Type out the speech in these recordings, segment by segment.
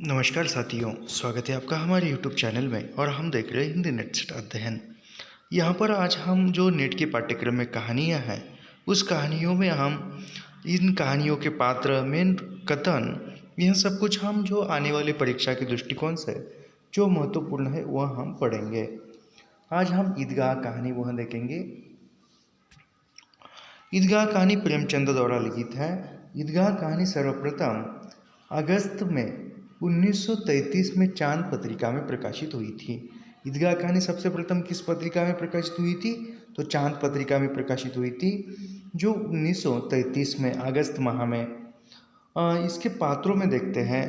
नमस्कार साथियों, स्वागत है आपका हमारे YouTube चैनल में और हम देख रहे हैं हिंदी नेट सेट अध्ययन। यहाँ पर आज हम जो नेट के पाठ्यक्रम में कहानियाँ हैं, उस कहानियों में हम इन कहानियों के पात्र, मेन कथन, यह सब कुछ हम जो आने वाली परीक्षा के दृष्टिकोण से जो महत्वपूर्ण है वह हम पढ़ेंगे। आज हम ईदगाह कहानी वह देखेंगे। ईदगाह कहानी प्रेमचंद द्वारा लिखित है। ईदगाह कहानी सर्वप्रथम अगस्त में 1933 में चांद पत्रिका में प्रकाशित हुई थी। ईदगाह कहानी सबसे प्रथम किस पत्रिका में प्रकाशित हुई थी? तो चांद पत्रिका में प्रकाशित हुई थी, जो 1933 में अगस्त माह में। इसके पात्रों में देखते हैं।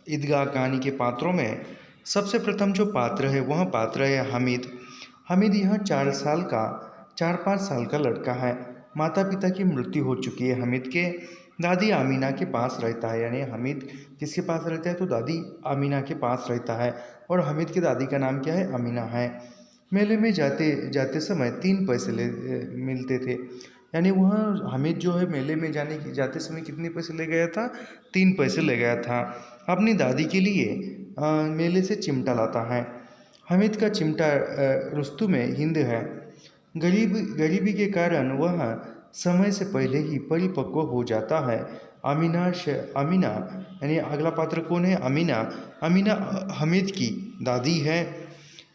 ईदगाह कहानी के पात्रों में सबसे प्रथम जो पात्र है वह पात्र है हामिद। हामिद यह 4-5 साल का लड़का है। माता पिता की मृत्यु हो चुकी है हामिद के। दादी आमीना के पास रहता है, यानी हामिद किसके पास रहता है? तो दादी आमीना के पास रहता है। और हामिद की दादी का नाम क्या है? आमीना है। मेले में जाते जाते समय 3 पैसे मिलते थे, यानी वह हामिद जो है मेले में जाते समय कितने पैसे ले गया था? 3 पैसे ले गया था। अपनी दादी के लिए मेले से चिमटा लाता है। हामिद का चिमटा रुस्तुम हिंद है। गरीबी के कारण वह समय से पहले ही परिपक्व हो जाता है। आमीना यानी अगला पात्र कौन है? अमीना हामिद की दादी है।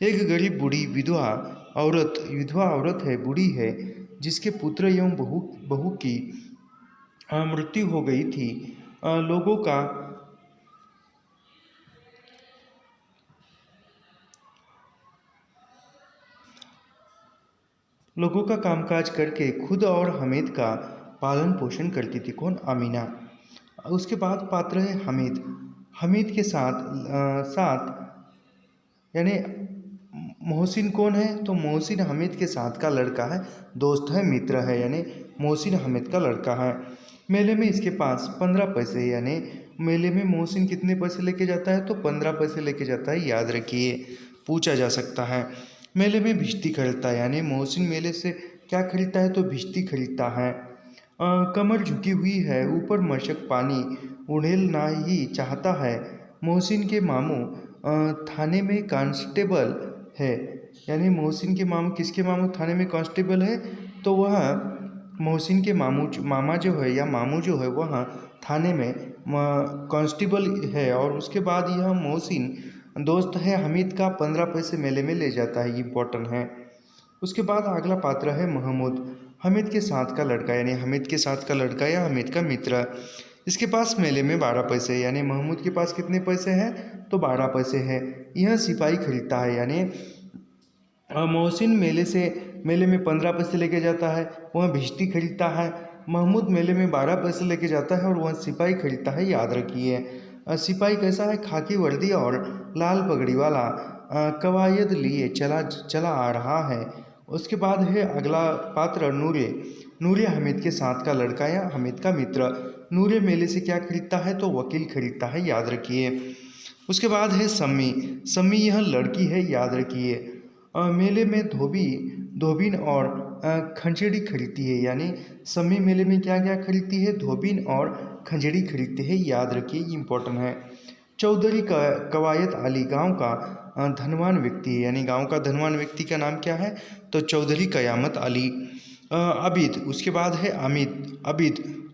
एक गरीब बूढ़ी विधवा औरत है, बूढ़ी है, जिसके पुत्र एवं बहू की मृत्यु हो गई थी। लोगों का कामकाज करके खुद और हामिद का पालन पोषण करती थी। कौन? आमीना। उसके बाद पात्र है हामिद के साथ यानी मोहसिन कौन है? तो मोहसिन हामिद के साथ का लड़का है, दोस्त है, मित्र है, यानी मोहसिन हामिद का लड़का है। मेले में इसके पास 15 पैसे है, यानी मेले में मोहसिन कितने पैसे लेके जाता है? तो 15 पैसे लेके जाता है, याद रखिए, पूछा जा सकता है। मेले में भिश्ती खरीदता है, यानी मोहसिन मेले से क्या खरीदता है? तो भिश्ती खरीदता है। कमर झुकी हुई है, ऊपर मशक पानी उड़ेलना ही चाहता है। मोहसिन के मामू थाने में कांस्टेबल है, यानी मोहसिन के मामू किसके मामू थाने में कांस्टेबल है? तो वह मोहसिन के मामा जो है या मामू जो है वह थाने में कांस्टेबल है। और उसके बाद यह मोहसिन दोस्त है हामिद का, 15 पैसे मेले में ले जाता है, इम्पोर्टेंट है। उसके बाद अगला पात्र है महमूद, हामिद के साथ का लड़का, यानी हामिद के साथ का लड़का या हामिद का मित्र। इसके पास मेले में 12 पैसे, यानी महमूद के पास कितने पैसे हैं? तो 12 पैसे हैं। यह सिपाही खरीदता है, यानी मोहसिन मेले में 15 पैसे लेके जाता है, वह भिश्ती खरीदता है। महमूद मेले में 12 पैसे लेके जाता है और वह सिपाही खरीदता है, याद रखिए। सिपाही कैसा है? खाकी वर्दी और लाल पगड़ी वाला, कवायद लिए चला आ रहा है। उसके बाद है अगला पात्र नूरे हामिद के साथ का लड़का या हामिद का मित्र। नूरे मेले से क्या खरीदता है? तो वकील खरीदता है, याद रखिए। उसके बाद है सम्मी यह लड़की है, याद रखिए। मेले में धोबिन और खंजड़ी खरीदती है, यानी सम्मी मेले में क्या क्या खरीदती है? धोबिन और खंजड़ी खरीदते हैं, याद रखिए, इम्पोर्टेंट है। चौधरी कवायत अली गांव का धनवान व्यक्ति है, यानी गांव का धनवान व्यक्ति का नाम क्या है? तो चौधरी कयामत अली। आबिद, उसके बाद है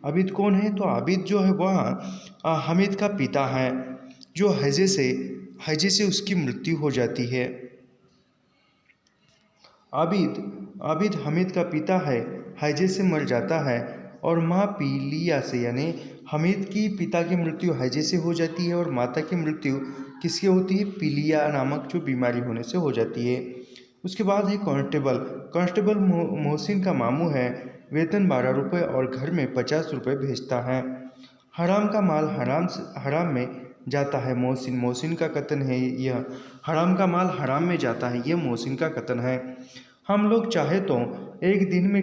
आबिद कौन है? तो आबिद जो है वह हामिद का पिता है, जो हैजे से उसकी मृत्यु हो जाती है। आबिद हामिद का पिता है, हैजे से मर जाता है। और माँ पीलिया से, यानी हामिद की पिता की मृत्यु हैजे से हो जाती है और माता की मृत्यु किससे होती है? पीलिया नामक जो बीमारी होने से हो जाती है। उसके बाद है कांस्टेबल मोहसिन का मामू है, वेतन 12 रुपये और घर में 50 रुपये भेजता है। हराम का माल हराम में जाता है, मोहसिन का कथन है यह। हराम का माल हराम में जाता है, यह मोहसिन का कथन है। हम लोग चाहे तो एक दिन में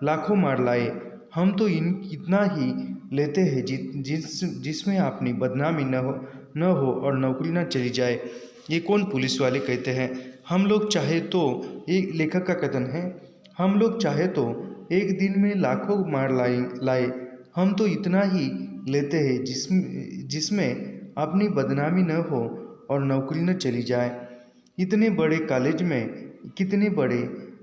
लाखों मार लाए, हम तो इतना ही लेते हैं जिसमें अपनी बदनामी न हो और नौकरी न चली जाए। ये कौन? पुलिस वाले कहते हैं। हम लोग चाहे तो, एक लेखक का कथन है, हम लोग चाहे तो एक दिन में लाखों मार लाए, हम तो इतना ही लेते हैं जिसमें अपनी बदनामी न हो और नौकरी न चली जाए। इतने बड़े कॉलेज में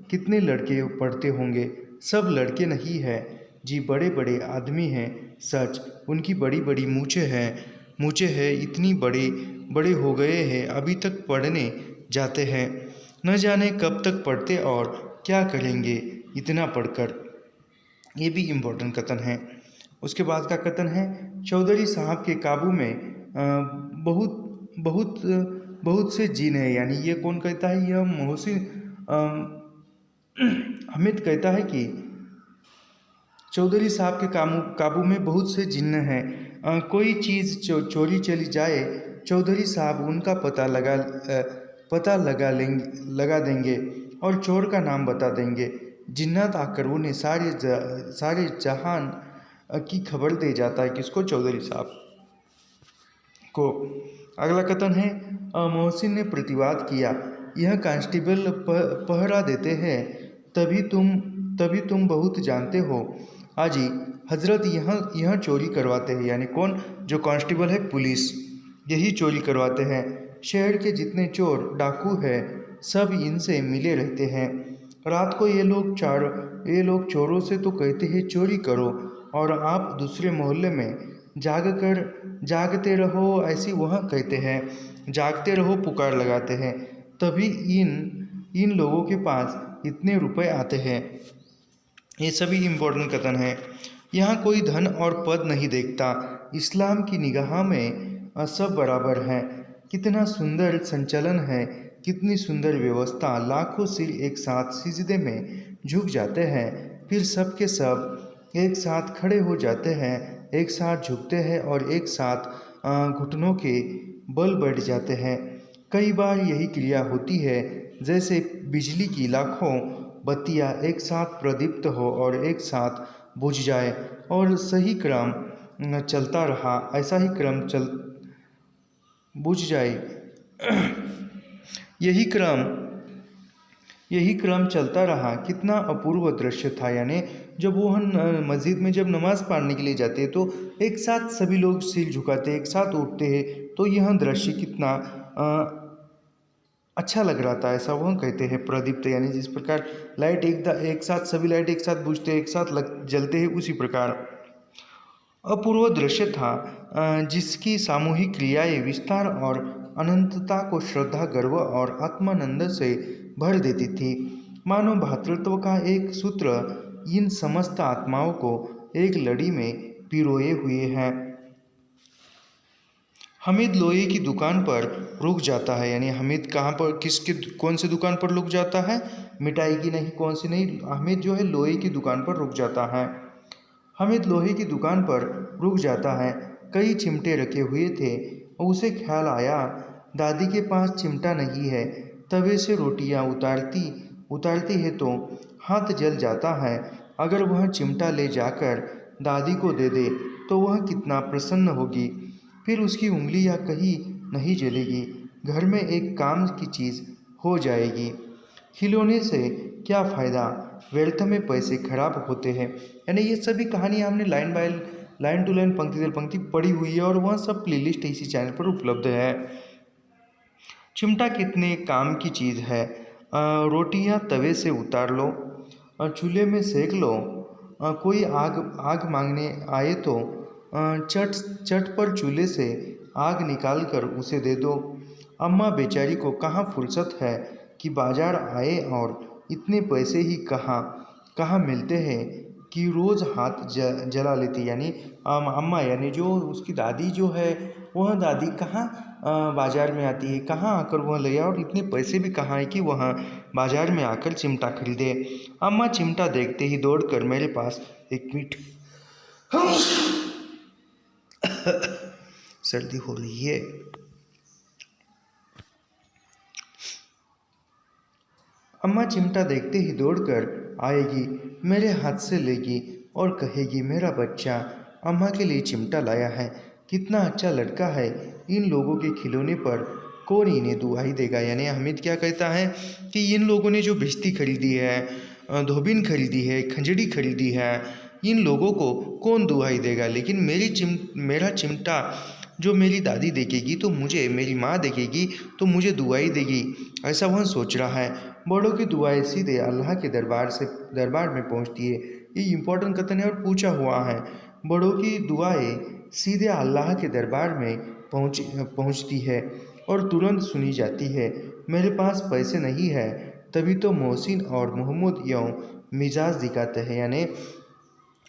कितने लड़के पढ़ते होंगे। सब लड़के नहीं है जी, बड़े बड़े आदमी हैं सच। उनकी बड़ी बड़ी मूछें हैं, इतनी बड़े बड़े हो गए हैं, अभी तक पढ़ने जाते हैं। न जाने कब तक पढ़ते और क्या करेंगे इतना पढ़कर। ये भी इम्पोर्टेंट कथन है। उसके बाद का कथन है, चौधरी साहब के काबू में बहुत बहुत बहुत से जिन है। यानी ये कौन कहता है? यह मोहसिन हामिद कहता है कि चौधरी साहब के काबू में बहुत से जिन्न हैं। कोई चीज़ चोरी चली जाए, चौधरी साहब उनका लगा देंगे और चोर का नाम बता देंगे। जिन्नात आकर उन्हें सारे जहान की खबर दे जाता है। किसको? चौधरी साहब को। अगला कथन है, मोहसिन ने प्रतिवाद किया, यह कांस्टेबल पहरा देते हैं, तभी तुम बहुत जानते हो। हाजी हजरत यह चोरी करवाते हैं। यानी कौन? जो कांस्टेबल है, पुलिस, यही चोरी करवाते हैं। शहर के जितने चोर डाकू हैं सब इनसे मिले रहते हैं। रात को ये लोग चोरों से तो कहते हैं चोरी करो, और आप दूसरे मोहल्ले में जागते रहो, ऐसी वह कहते हैं। जागते रहो पुकार लगाते हैं, तभी इन लोगों के पास इतने रुपए आते हैं। ये सभी इम्पोर्टेंट कथन है। यहाँ कोई धन और पद नहीं देखता। इस्लाम की निगाह में सब बराबर हैं। कितना सुंदर संचलन है, कितनी सुंदर व्यवस्था। लाखों सिर एक साथ सिजदे में झुक जाते हैं, फिर सब के सब एक साथ खड़े हो जाते हैं, एक साथ झुकते हैं और एक साथ घुटनों के बल बैठ जाते हैं। कई बार यही क्रिया होती है जैसे बिजली की लाखों बत्तियां एक साथ प्रदीप्त हो और एक साथ बुझ जाए, और सही क्रम चलता रहा, ऐसा ही क्रम बुझ जाए। यही क्रम चलता रहा। कितना अपूर्व दृश्य था। यानी जब वो मस्जिद में जब नमाज़ पढ़ने के लिए जाते हैं तो एक साथ सभी लोग सिर झुकाते, एक साथ उठते हैं, तो यह दृश्य कितना अच्छा लग रहा था। ऐसा वह कहते हैं प्रदीप्त, यानी जिस प्रकार लाइट एक साथ सभी लाइट एक साथ बुझते, एक साथ जलते हैं, उसी प्रकार अपूर्व दृश्य था, जिसकी सामूहिक क्रियाएं विस्तार और अनंतता को श्रद्धा, गर्व और आत्मानंद से भर देती थी। मानव भ्रातृत्व का एक सूत्र इन समस्त आत्माओं को एक लड़ी में पिरोए हुए है। हामिद लोहे की दुकान पर रुक जाता है। यानी हामिद कहाँ पर, कौन सी दुकान पर रुक जाता है? मिठाई की नहीं, कौन सी नहीं, हामिद जो है लोहे की दुकान पर रुक जाता है। हामिद लोहे की दुकान पर रुक जाता है। कई चिमटे रखे हुए थे। उसे ख्याल आया, दादी के पास चिमटा नहीं है। तवे से रोटियां उतारती है तो हाथ जल जाता है। अगर वह चिमटा ले जाकर दादी को दे दे तो वह कितना प्रसन्न होगी। फिर उसकी उंगलियां कहीं नहीं जलेगी। घर में एक काम की चीज़ हो जाएगी। खिलौने से क्या फ़ायदा, व्यर्थ में पैसे खराब होते हैं। यानी ये सभी कहानी हमने लाइन टू लाइन, पंक्ति दर पंक्ति पढ़ी हुई है, और वह सब प्लेलिस्ट इसी चैनल पर उपलब्ध है। चिमटा कितने काम की चीज़ है। रोटियां तवे से उतार लो, चूल्हे में सेक लो, कोई आग मांगने आए तो चट पर चूल्हे से आग निकाल कर उसे दे दो। अम्मा बेचारी को कहाँ फुर्सत है कि बाजार आए, और इतने पैसे ही कहाँ मिलते हैं कि रोज़ हाथ जला लेती। यानी अम्मा यानी जो उसकी दादी जो है, वह दादी कहाँ बाजार में आती है, कहाँ आकर वह ले, और इतने पैसे भी कहाँ है कि वह बाजार में आकर चिमटा खरीदे। अम्मा चिमटा देखते ही दौड़कर मेरे पास, एक मिनट सर्दी हो रही है। अम्मा चिमटा देखते ही दौड़कर आएगी, मेरे हाथ से लेगी और कहेगी, मेरा बच्चा अम्मा के लिए चिमटा लाया है, कितना अच्छा लड़का है। इन लोगों के खिलौने पर कौन इन्हें दुहाई देगा। यानी हामिद क्या कहता है कि इन लोगों ने जो भिश्ती खरीदी है, धोबिन खरीदी है, खंजड़ी खरीदी है, इन लोगों को कौन दुआई देगा, लेकिन मेरा चिमटा जो मेरी दादी देखेगी तो मुझे, मेरी माँ देखेगी तो मुझे दुआई देगी, ऐसा वह सोच रहा है। बड़ों की दुआएं सीधे अल्लाह के दरबार में पहुंचती है। ये इम्पोर्टेंट कथन है और पूछा हुआ है। बड़ों की दुआएं सीधे अल्लाह के दरबार में पहुंचती है और तुरंत सुनी जाती है। मेरे पास पैसे नहीं है, तभी तो मोहसिन और मोहम्मद यूं मिजाज दिखाते हैं, यानी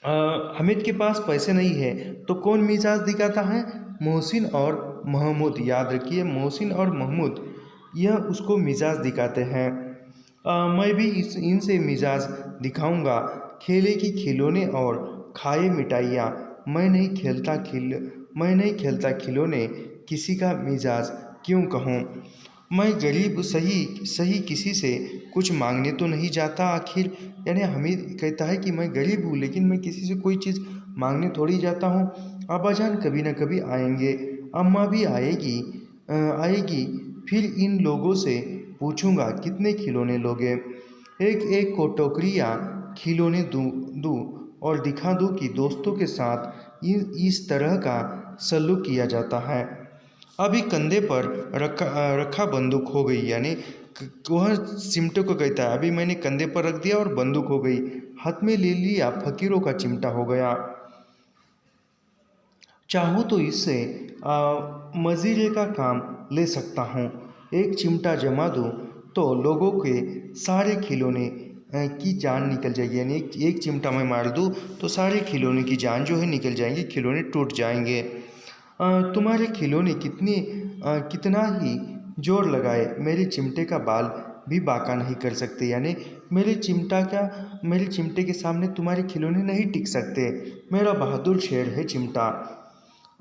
हामिद के पास पैसे नहीं है तो कौन मिजाज दिखाता है? मोहसिन और महमूद। याद रखिए, मोहसिन और महमूद यह उसको मिजाज दिखाते हैं। मैं भी इनसे मिजाज दिखाऊंगा। खेले की खिलौने और खाए मिठाइयाँ। मैं नहीं खेलता खिलौने, किसी का मिजाज क्यों कहूँ। मैं गरीब सही किसी से कुछ मांगने तो नहीं जाता आखिर। यानी हमीद कहता है कि मैं गरीब हूँ, लेकिन मैं किसी से कोई चीज़ मांगने थोड़ी जाता हूँ। अब्बाजान कभी न कभी आएंगे, अम्मा भी आएगी। फिर इन लोगों से पूछूंगा कितने खिलौने लोगे। एक एक को टोकरियाँ खिलौने दूँ और दिखा दूँ कि दोस्तों के साथ इस तरह का सलूक किया जाता है। अभी कंधे पर रखा बंदूक हो गई, यानी वह चिमटे को कहता है अभी मैंने कंधे पर रख दिया और बंदूक हो गई, हाथ में ले लिया, फकीरों का चिमटा हो गया। चाहूँ तो इससे मजीरे का काम ले सकता हूँ। एक चिमटा जमा दूँ तो लोगों के सारे खिलौने की जान निकल जाएगी। यानी एक चिमटा मैं मार दूँ तो सारे खिलौने की जान जो है निकल जाएंगी, खिलौने टूट जाएंगे। तुम्हारे खिलौने कितना ही जोर लगाए, मेरे चिमटे का बाल भी बांका नहीं कर सकते। यानी मेरे चिमटे के सामने तुम्हारे खिलौने नहीं टिक सकते। मेरा बहादुर शेर है चिमटा,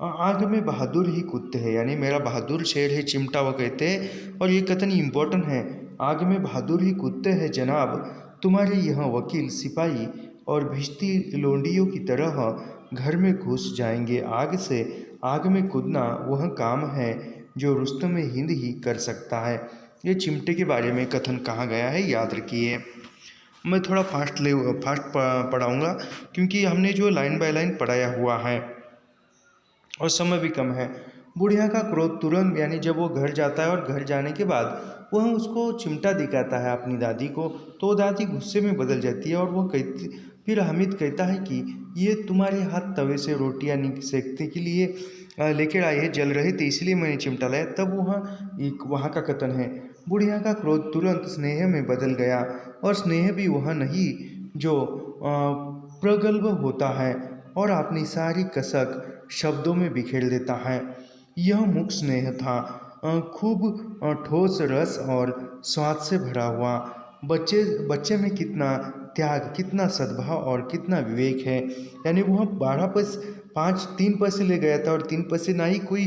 आग में बहादुर ही कूदते हैं। यानी मेरा बहादुर शेर है चिमटा, वो कहते हैं। और ये कथन इम्पोर्टेंट है, आग में बहादुर ही कूदते हैं जनाब। तुम्हारे यहाँ वकील सिपाही और भिश्ती लोंडियों की तरह घर में घुस जाएंगे। आग में कूदना वह काम है जो रुस्तम हिंद ही कर सकता है। ये चिमटे के बारे में कथन कहा गया है, याद रखिए। मैं थोड़ा फास्ट पढ़ाऊँगा क्योंकि हमने जो लाइन बाय लाइन पढ़ाया हुआ है और समय भी कम है। बुढ़िया का क्रोध तुरंत, यानी जब वो घर जाता है और घर जाने के बाद वह उसको चिमटा दिखाता है अपनी दादी को, तो दादी गुस्से में बदल जाती है और वो कहती, फिर हामिद कहता है कि ये तुम्हारे हाथ तवे से रोटियां सेकने के लिए लेकर आए हैं, जल रहे थे इसलिए मैंने चिमटा लाया। तब वहाँ का कथन है, बुढ़िया का क्रोध तुरंत स्नेह में बदल गया और स्नेह भी वह नहीं जो प्रगल्भ होता है और अपनी सारी कसक शब्दों में बिखेर देता है। यह मुख स्नेह था, खूब ठोस रस और स्वाद से भरा हुआ। बच्चे में कितना त्याग, कितना सद्भाव और कितना विवेक है। यानी वह 3 पैसे ले गया था और 3 पैसे ना ही कोई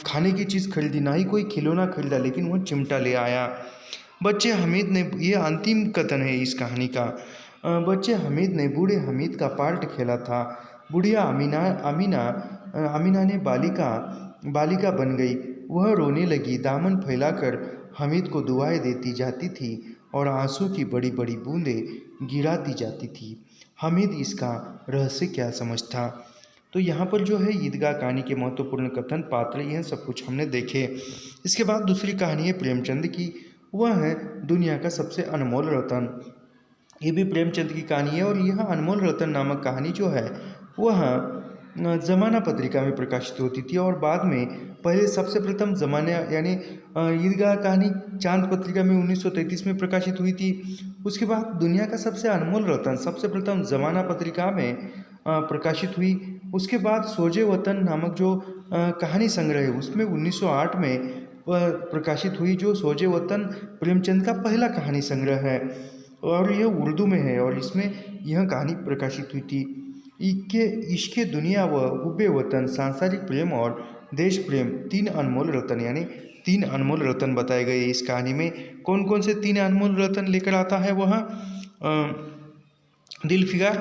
खाने की चीज़ खरीदी, ना ही कोई खिलौना खरीदा, लेकिन वह चिमटा ले आया। बच्चे हमीद ने, ये अंतिम कथन है इस कहानी का, बच्चे हमीद ने बूढ़े हमीद का पार्ट खेला था। बुढ़िया अमीना ने बालिका बन गई। वह रोने लगी, दामन फैलाकर हमीद को दुआएं देती जाती थी और आंसू की बड़ी बड़ी बूंदें गिराती जाती थी। हमीद इसका रहस्य क्या समझता। तो यहाँ पर जो है ईदगाह कहानी के महत्वपूर्ण कथन, पात्र, यह सब कुछ हमने देखे। इसके बाद दूसरी कहानी है प्रेमचंद की, वह है दुनिया का सबसे अनमोल रतन। ये भी प्रेमचंद की कहानी है और यह अनमोल रतन नामक कहानी जो है वह ज़माना पत्रिका में प्रकाशित होती थी और बाद में पहले सबसे प्रथम ज़माना यानी ईदगाह कहानी चांद पत्रिका में 1933 में प्रकाशित हुई थी। उसके बाद दुनिया का सबसे अनमोल रतन सबसे प्रथम ज़माना पत्रिका में प्रकाशित हुई। उसके बाद सोजे वतन नामक जो कहानी संग्रह है उसमें 1908 में प्रकाशित हुई, जो सोजे वतन प्रेमचंद का पहला कहानी संग्रह है और यह उर्दू में है और इसमें यह कहानी प्रकाशित हुई थी। इश्के दुनिया व हुब्बे वतन, सांसारिक प्रेम और देश प्रेम, 3 अनमोल रतन, यानी 3 अनमोल रतन बताए गए इस कहानी में। कौन कौन से 3 अनमोल रतन लेकर आता है दिल फिगार।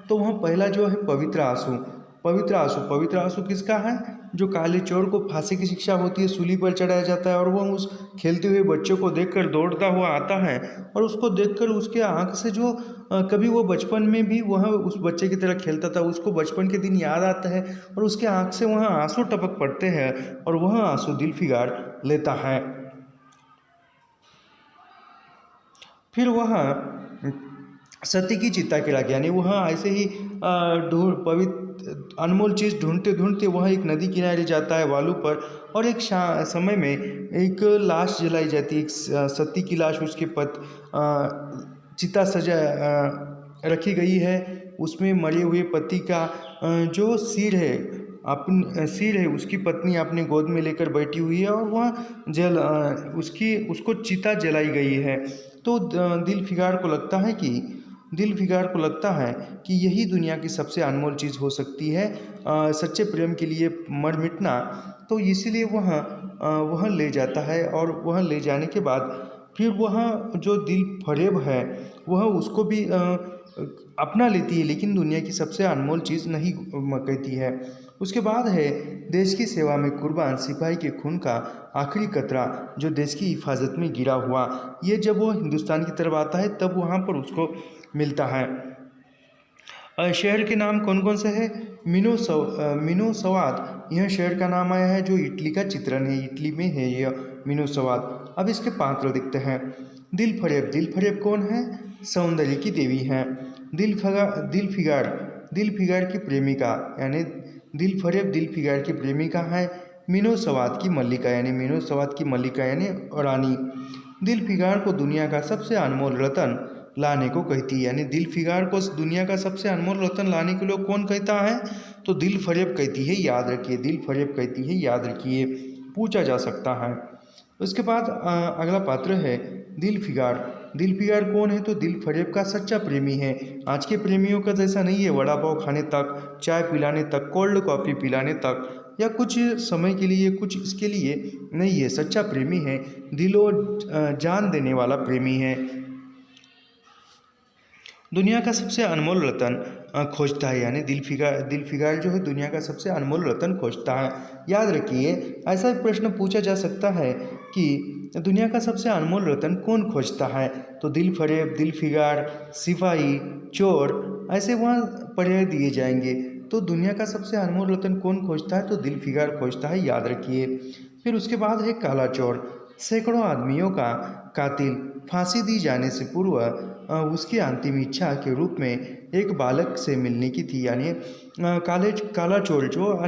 तो वह पहला जो है पवित्र आंसू, पवित्र आंसू किसका है? जो काले चोर को फांसी की शिक्षा होती है, सूली पर चढ़ाया जाता है और वह उस खेलते हुए बच्चों को देखकर दौड़ता हुआ आता है और उसको देखकर उसके आंख से जो कभी वो बचपन में भी वह उस बच्चे की तरह खेलता था, उसको बचपन के दिन याद आता है और उसके आंख से वह आंसू टपक पड़ते हैं और वह आंसू दिल फिगाड़ लेता है। फिर वह सती की चिता के लागे, यानी वह ऐसे ही ढूंढ पवित्र अनमोल चीज़ ढूंढते ढूंढते वह एक नदी किनारे जाता है वालू पर, और एक समय में एक लाश जलाई जाती है। एक सती की लाश, उसके चिता सजा रखी गई है। उसमें मरे हुए पति का जो सिर है उसकी पत्नी अपने गोद में लेकर बैठी हुई है और वह उसको चिता जलाई गई है। तो दिल फिगार को लगता है कि यही दुनिया की सबसे अनमोल चीज़ हो सकती है, सच्चे प्रेम के लिए मर मिटना। तो इसीलिए वह ले जाता है और वह ले जाने के बाद फिर वह जो दिल फरेब है वह उसको भी अपना लेती है, लेकिन दुनिया की सबसे अनमोल चीज़ नहीं कहती है। उसके बाद है देश की सेवा में कुर्बान सिपाही के खून का आखिरी कतरा जो देश की हिफाजत में गिरा हुआ। ये जब वो हिंदुस्तान की तरफ आता है तब वहाँ पर उसको मिलता है। शहर के नाम कौन कौन से हैं? मिनोसवाद यह शहर का नाम आया है, जो इटली का चित्रण है, इटली में है यह मिनोसवाद। अब इसके पात्र दिखते हैं। दिल फरेब कौन है? सौंदर्य की देवी हैं। दिल फिगार की प्रेमिका, यानी दिल फिगार की प्रेमिका है। मिनोसवाद की मल्लिका, यानी रानी। दिल फिगार को दुनिया का सबसे अनमोल रतन लाने को कहती है, यानी दिल फिगार को दुनिया का सबसे अनमोल रतन लाने के लिए कौन कहता है? तो दिल फरेब कहती है, याद रखिए, दिल फरेब कहती है, याद रखिए, पूछा जा सकता है। उसके बाद अगला पात्र है दिल फिगार कौन है? तो दिल फरेब का सच्चा प्रेमी है। आज के प्रेमियों का जैसा नहीं है, वड़ा पाव खाने तक, चाय पिलाने तक, कोल्ड कॉफ़ी पिलाने तक, या कुछ समय के लिए, कुछ इसके लिए नहीं है। सच्चा प्रेमी है, दिलो जान देने वाला प्रेमी है। दुनिया का सबसे अनमोल रतन खोजता है, यानी दिल फिगार जो है दुनिया का सबसे अनमोल रतन खोजता है। याद रखिए, ऐसा एक प्रश्न पूछा जा सकता है कि दुनिया का सबसे अनमोल रतन कौन खोजता है? तो दिल फरेब, दिल फिगार, सिपाही, चोर, ऐसे वहाँ पर्याय दिए जाएंगे। तो दुनिया का सबसे अनमोल रतन कौन खोजता है? तो दिल फिगार खोजता है, याद रखिए। फिर उसके बाद है काला चोर, सैकड़ों आदमियों का कातिल, फांसी दी जाने से पूर्व उसकी अंतिम इच्छा के रूप में एक बालक से मिलने की थी। यानी काला चोर जो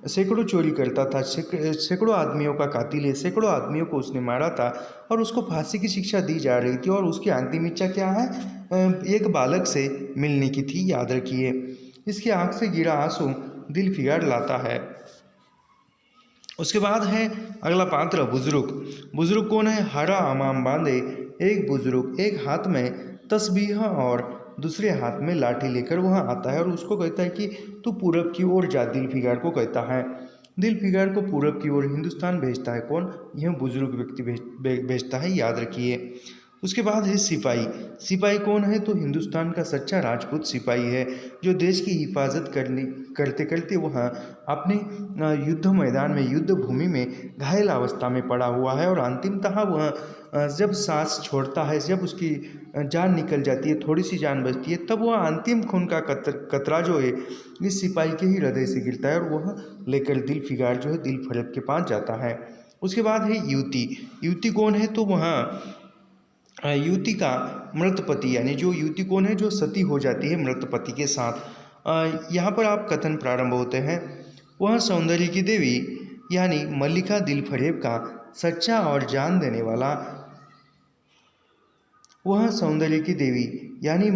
सैकड़ों चोरी करता था, सैकड़ों आदमियों का कातिल है, सैकड़ों आदमियों को उसने मारा था और उसको फांसी की शिक्षा दी जा रही थी, और उसकी अंतिम इच्छा क्या है? एक बालक से मिलने की थी, याद रखिए। इसकी आंख से गिरा आंसू दिल फिगार लाता है। उसके बाद है अगला पात्र बुजुर्ग कौन है? हरा अमाम बांधे एक बुजुर्ग, एक हाथ में तस्बीह और दूसरे हाथ में लाठी लेकर वहाँ आता है और उसको कहता है कि तू पूरब की ओर जा। दिल फिगार को कहता है। दिल फिगार को पूरब की ओर हिंदुस्तान भेजता है कौन? यह बुजुर्ग व्यक्ति भेजता है, याद रखिए। उसके बाद है सिपाही कौन है? तो हिंदुस्तान का सच्चा राजपूत सिपाही है, जो देश की हिफाजत करते करते वह अपने युद्ध मैदान में, युद्ध भूमि में घायल अवस्था में पड़ा हुआ है, और अंतिमतः वह जब सांस छोड़ता है, जब उसकी जान निकल जाती है, थोड़ी सी जान बचती है, तब वह अंतिम खून का कतरा जो है इस सिपाही के ही हृदय से गिरता है और वह लेकर दिल फिगार जो है दिल फरेब के पास जाता है। उसके बाद है युवती कौन है? तो वह युवती का मृत पति, यानी जो युवती कौन है? जो सती हो जाती है मृत पति के साथ। यहाँ पर आप कथन प्रारंभ होते हैं। वह सौंदर्य की देवी यानी मल्लिका दिल फरेब का सच्चा और जान देने वाला, वह सौंदर्य की देवी यानी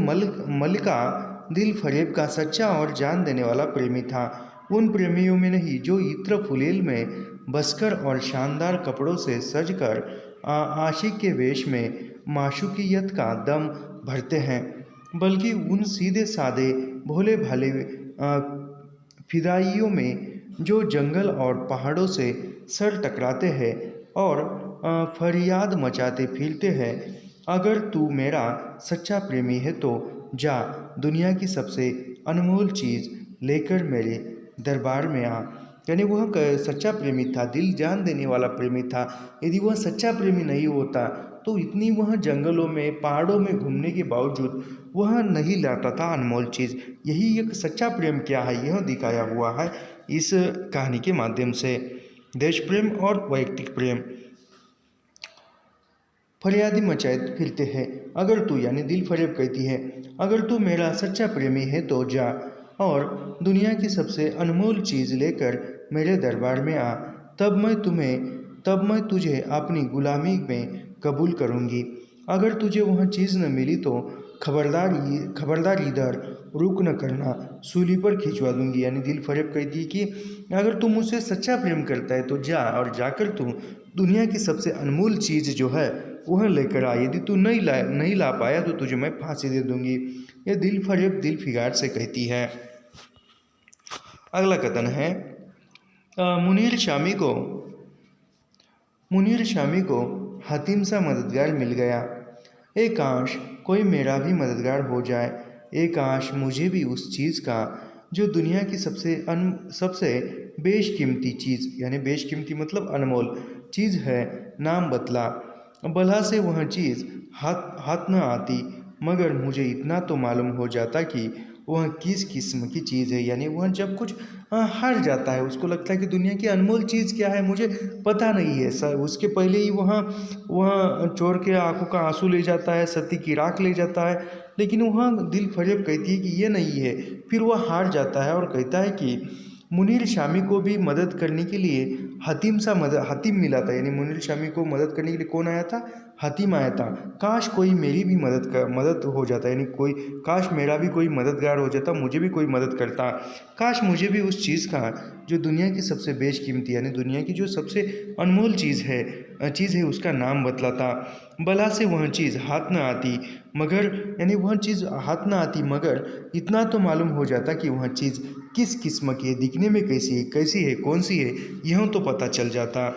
मल्लिका दिल फरेब का सच्चा और जान देने वाला प्रेमी था। उन प्रेमियों में नहीं जो इत्र फुलेल में बसकर और शानदार कपड़ों से सजकर आशिक के वेश में माशूकियत का दम भरते हैं, बल्कि उन सीधे साधे भोले भाले फिदाइयों में जो जंगल और पहाड़ों से सर टकराते हैं और फरियाद मचाते फिरते हैं, अगर तू मेरा सच्चा प्रेमी है तो जा दुनिया की सबसे अनमोल चीज़ लेकर मेरे दरबार में आ। यानी वह सच्चा प्रेमी था, दिल जान देने वाला प्रेमी था। यदि वह सच्चा प्रेमी नहीं होता तो इतनी वह जंगलों में पहाड़ों में घूमने के बावजूद वह नहीं लाता था अनमोल चीज़। यही एक सच्चा प्रेम क्या है यह दिखाया हुआ है इस कहानी के माध्यम से। देश प्रेम और वैयक्तिक प्रेम। फरियादी मचाए फिरते हैं, अगर तू यानी दिल फरेब कहती है, अगर तू मेरा सच्चा प्रेमी है तो जा और दुनिया की सबसे अनमोल चीज़ लेकर मेरे दरबार में आ। तब मैं तुझे अपनी गुलामी में कबूल करूँगी। अगर तुझे वह चीज़ न मिली तो खबरदार इधर रुक न करना, सूली पर खिंचवा दूंगी। यानी दिल फरेब कहती है कि अगर तू मुझसे सच्चा प्रेम करता है तो जा और जाकर तू दुनिया की सबसे अनमोल चीज़ जो है वह लेकर आ। यदि तू नहीं ला पाया तो तुझे मैं फांसी दे दूंगी। यह दिल फरेब दिल फिगार से कहती है। अगला कथन है मुनीर शामी को हतीम सा मददगार मिल गया। एक काश कोई मेरा भी मददगार हो जाए। एक काश मुझे भी उस चीज़ का जो दुनिया की सबसे बेशकीमती चीज़ यानी बेशकीमती मतलब अनमोल चीज़ है नाम बतला। भला से वह चीज़ हाथ न आती, मगर मुझे इतना तो मालूम हो जाता कि वह किस किस्म की चीज़ है। यानी वह जब कुछ हार जाता है उसको लगता है कि दुनिया की अनमोल चीज़ क्या है मुझे पता नहीं है। सर उसके पहले ही वह चोर के आंखों का आंसू ले जाता है, सती की राख ले जाता है, लेकिन वह दिल फरेब कहती है कि ये नहीं है। फिर वह हार जाता है और कहता है कि मुनीर शामी को भी मदद करने के लिए हतीम मिला था। यानी मुनीर शामी को मदद करने के लिए कौन आया था? हतीम आया था। काश कोई मेरी भी मदद हो जाता, यानी काश मेरा भी कोई मददगार हो जाता, मुझे भी कोई मदद करता। काश मुझे भी उस चीज़ का जो दुनिया की सबसे बेशकीमती यानी दुनिया की जो सबसे अनमोल चीज़ है उसका नाम बतलाता। भला से वह चीज़ हाथ न आती, मगर यानी वह चीज़ हाथ न आती मगर इतना तो मालूम हो जाता कि वह चीज़ किस किस्म की है, दिखने में कैसी है कौन सी है यह तो पता चल जाता।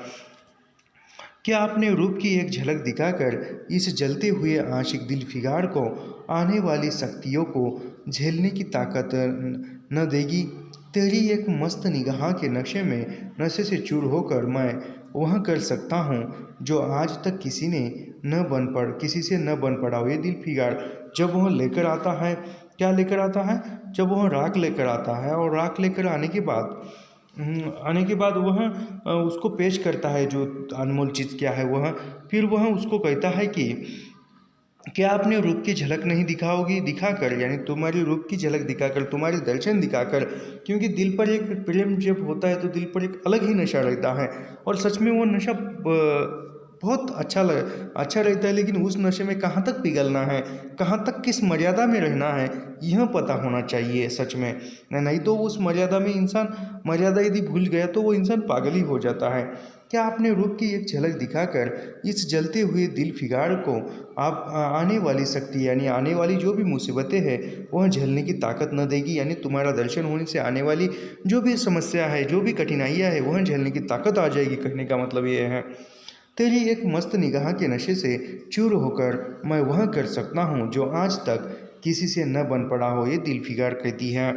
क्या आपने रूप की एक झलक दिखाकर इस जलते हुए आशिक दिल फिगार को आने वाली शक्तियों को झेलने की ताकत न देगी? तेरी एक मस्त निगाह के नशे से चूर होकर मैं वह कर सकता हूँ जो आज तक किसी से न बन पड़ा हो। ये दिल फिगार जब वह लेकर आता है, क्या लेकर आता है? जब वह राख लेकर आता है और राख लेकर आने के बाद वह उसको पेश करता है जो अनमोल चीज़ क्या है वह। फिर वह उसको कहता है कि क्या आपने रूप की झलक नहीं दिखाकर, यानी तुम्हारी रूप की झलक दिखाकर, तुम्हारे दर्शन दिखाकर, क्योंकि दिल पर एक प्रेम जब होता है तो दिल पर एक अलग ही नशा रहता है और सच में वो नशा बहुत अच्छा रहता है। लेकिन उस नशे में कहाँ तक पिघलना है, कहाँ तक किस मर्यादा में रहना है यह पता होना चाहिए सच में। नहीं तो उस मर्यादा यदि भूल गया तो वो इंसान पागल ही हो जाता है। क्या आपने रूप की एक झलक दिखाकर इस जलते हुए दिल फिगार को आप आने वाली शक्ति यानी आने वाली जो भी मुसीबतें हैं वह झेलने की ताकत न देगी? यानी तुम्हारा दर्शन होने से आने वाली जो भी समस्या है, जो भी कठिनाइयाँ है वह झेलने की ताकत आ जाएगी। कहने का मतलब ये है तेरी एक मस्त निगाह के नशे से चूर होकर मैं वह कर सकता हूँ जो आज तक किसी से न बन पड़ा हो। ये दिल फिगार कहती है।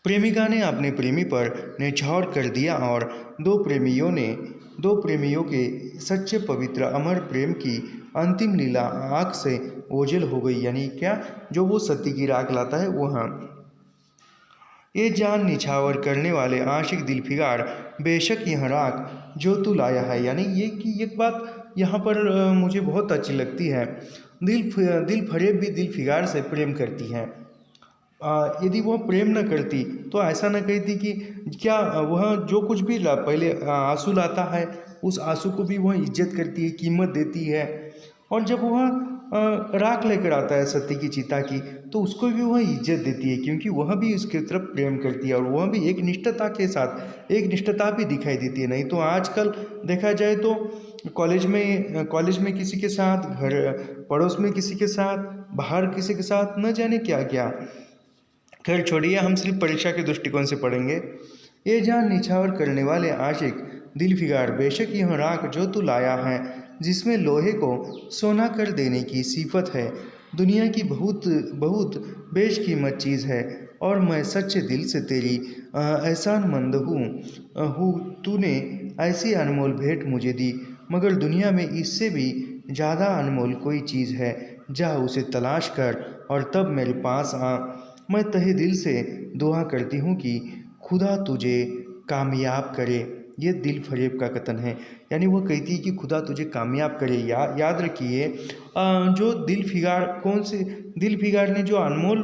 प्रेमिका ने अपने प्रेमी पर न्यौछावर कर दिया और दो प्रेमियों के सच्चे पवित्र अमर प्रेम की अंतिम लीला आँख से ओझल हो गई। यानी क्या? जो वो सती की राख लाता है वह। ये जान निछावर करने वाले आशिक दिल फिगार, बेशक यह राख जो तू लाया है। यानी ये कि एक बात यहाँ पर मुझे बहुत अच्छी लगती है। दिल फरेब भी दिल फिगार से प्रेम करती है। यदि वह प्रेम न करती तो ऐसा न कहती कि क्या वह जो कुछ भी पहले आंसू लाता है उस आंसू को भी वह इज्जत करती है, कीमत देती है। और जब वह राख लेकर आता है सती की चिता की तो उसको भी वह इज्जत देती है, क्योंकि वह भी उसकी तरफ प्रेम करती है और वह भी एक निष्ठता भी दिखाई देती है। नहीं तो आजकल देखा जाए तो कॉलेज में किसी के साथ, घर पड़ोस में किसी के साथ, बाहर किसी के साथ, न जाने क्या क्या। खैर छोड़िए, हम सिर्फ परीक्षा के दृष्टिकोण से पढ़ेंगे। ये जान निछावर करने वाले आशिक दिल फिगार, बेशक यह राख जो तू लाया है जिसमें लोहे को सोना कर देने की सिफत है, दुनिया की बहुत बहुत बेशकीमत चीज़ है और मैं सच्चे दिल से तेरी एहसानमंद हूँ। तूने ऐसी अनमोल भेंट मुझे दी, मगर दुनिया में इससे भी ज़्यादा अनमोल कोई चीज़ है। जा उसे तलाश कर और तब मेरे पास आ। मैं तहे दिल से दुआ करती हूँ कि खुदा तुझे कामयाब करे। ये दिल फरेब का कथन है, यानी वो कहती है कि खुदा तुझे कामयाब करे। याद रखिए, जो दिल फिगार, कौन से दिल फिगार ने जो अनमोल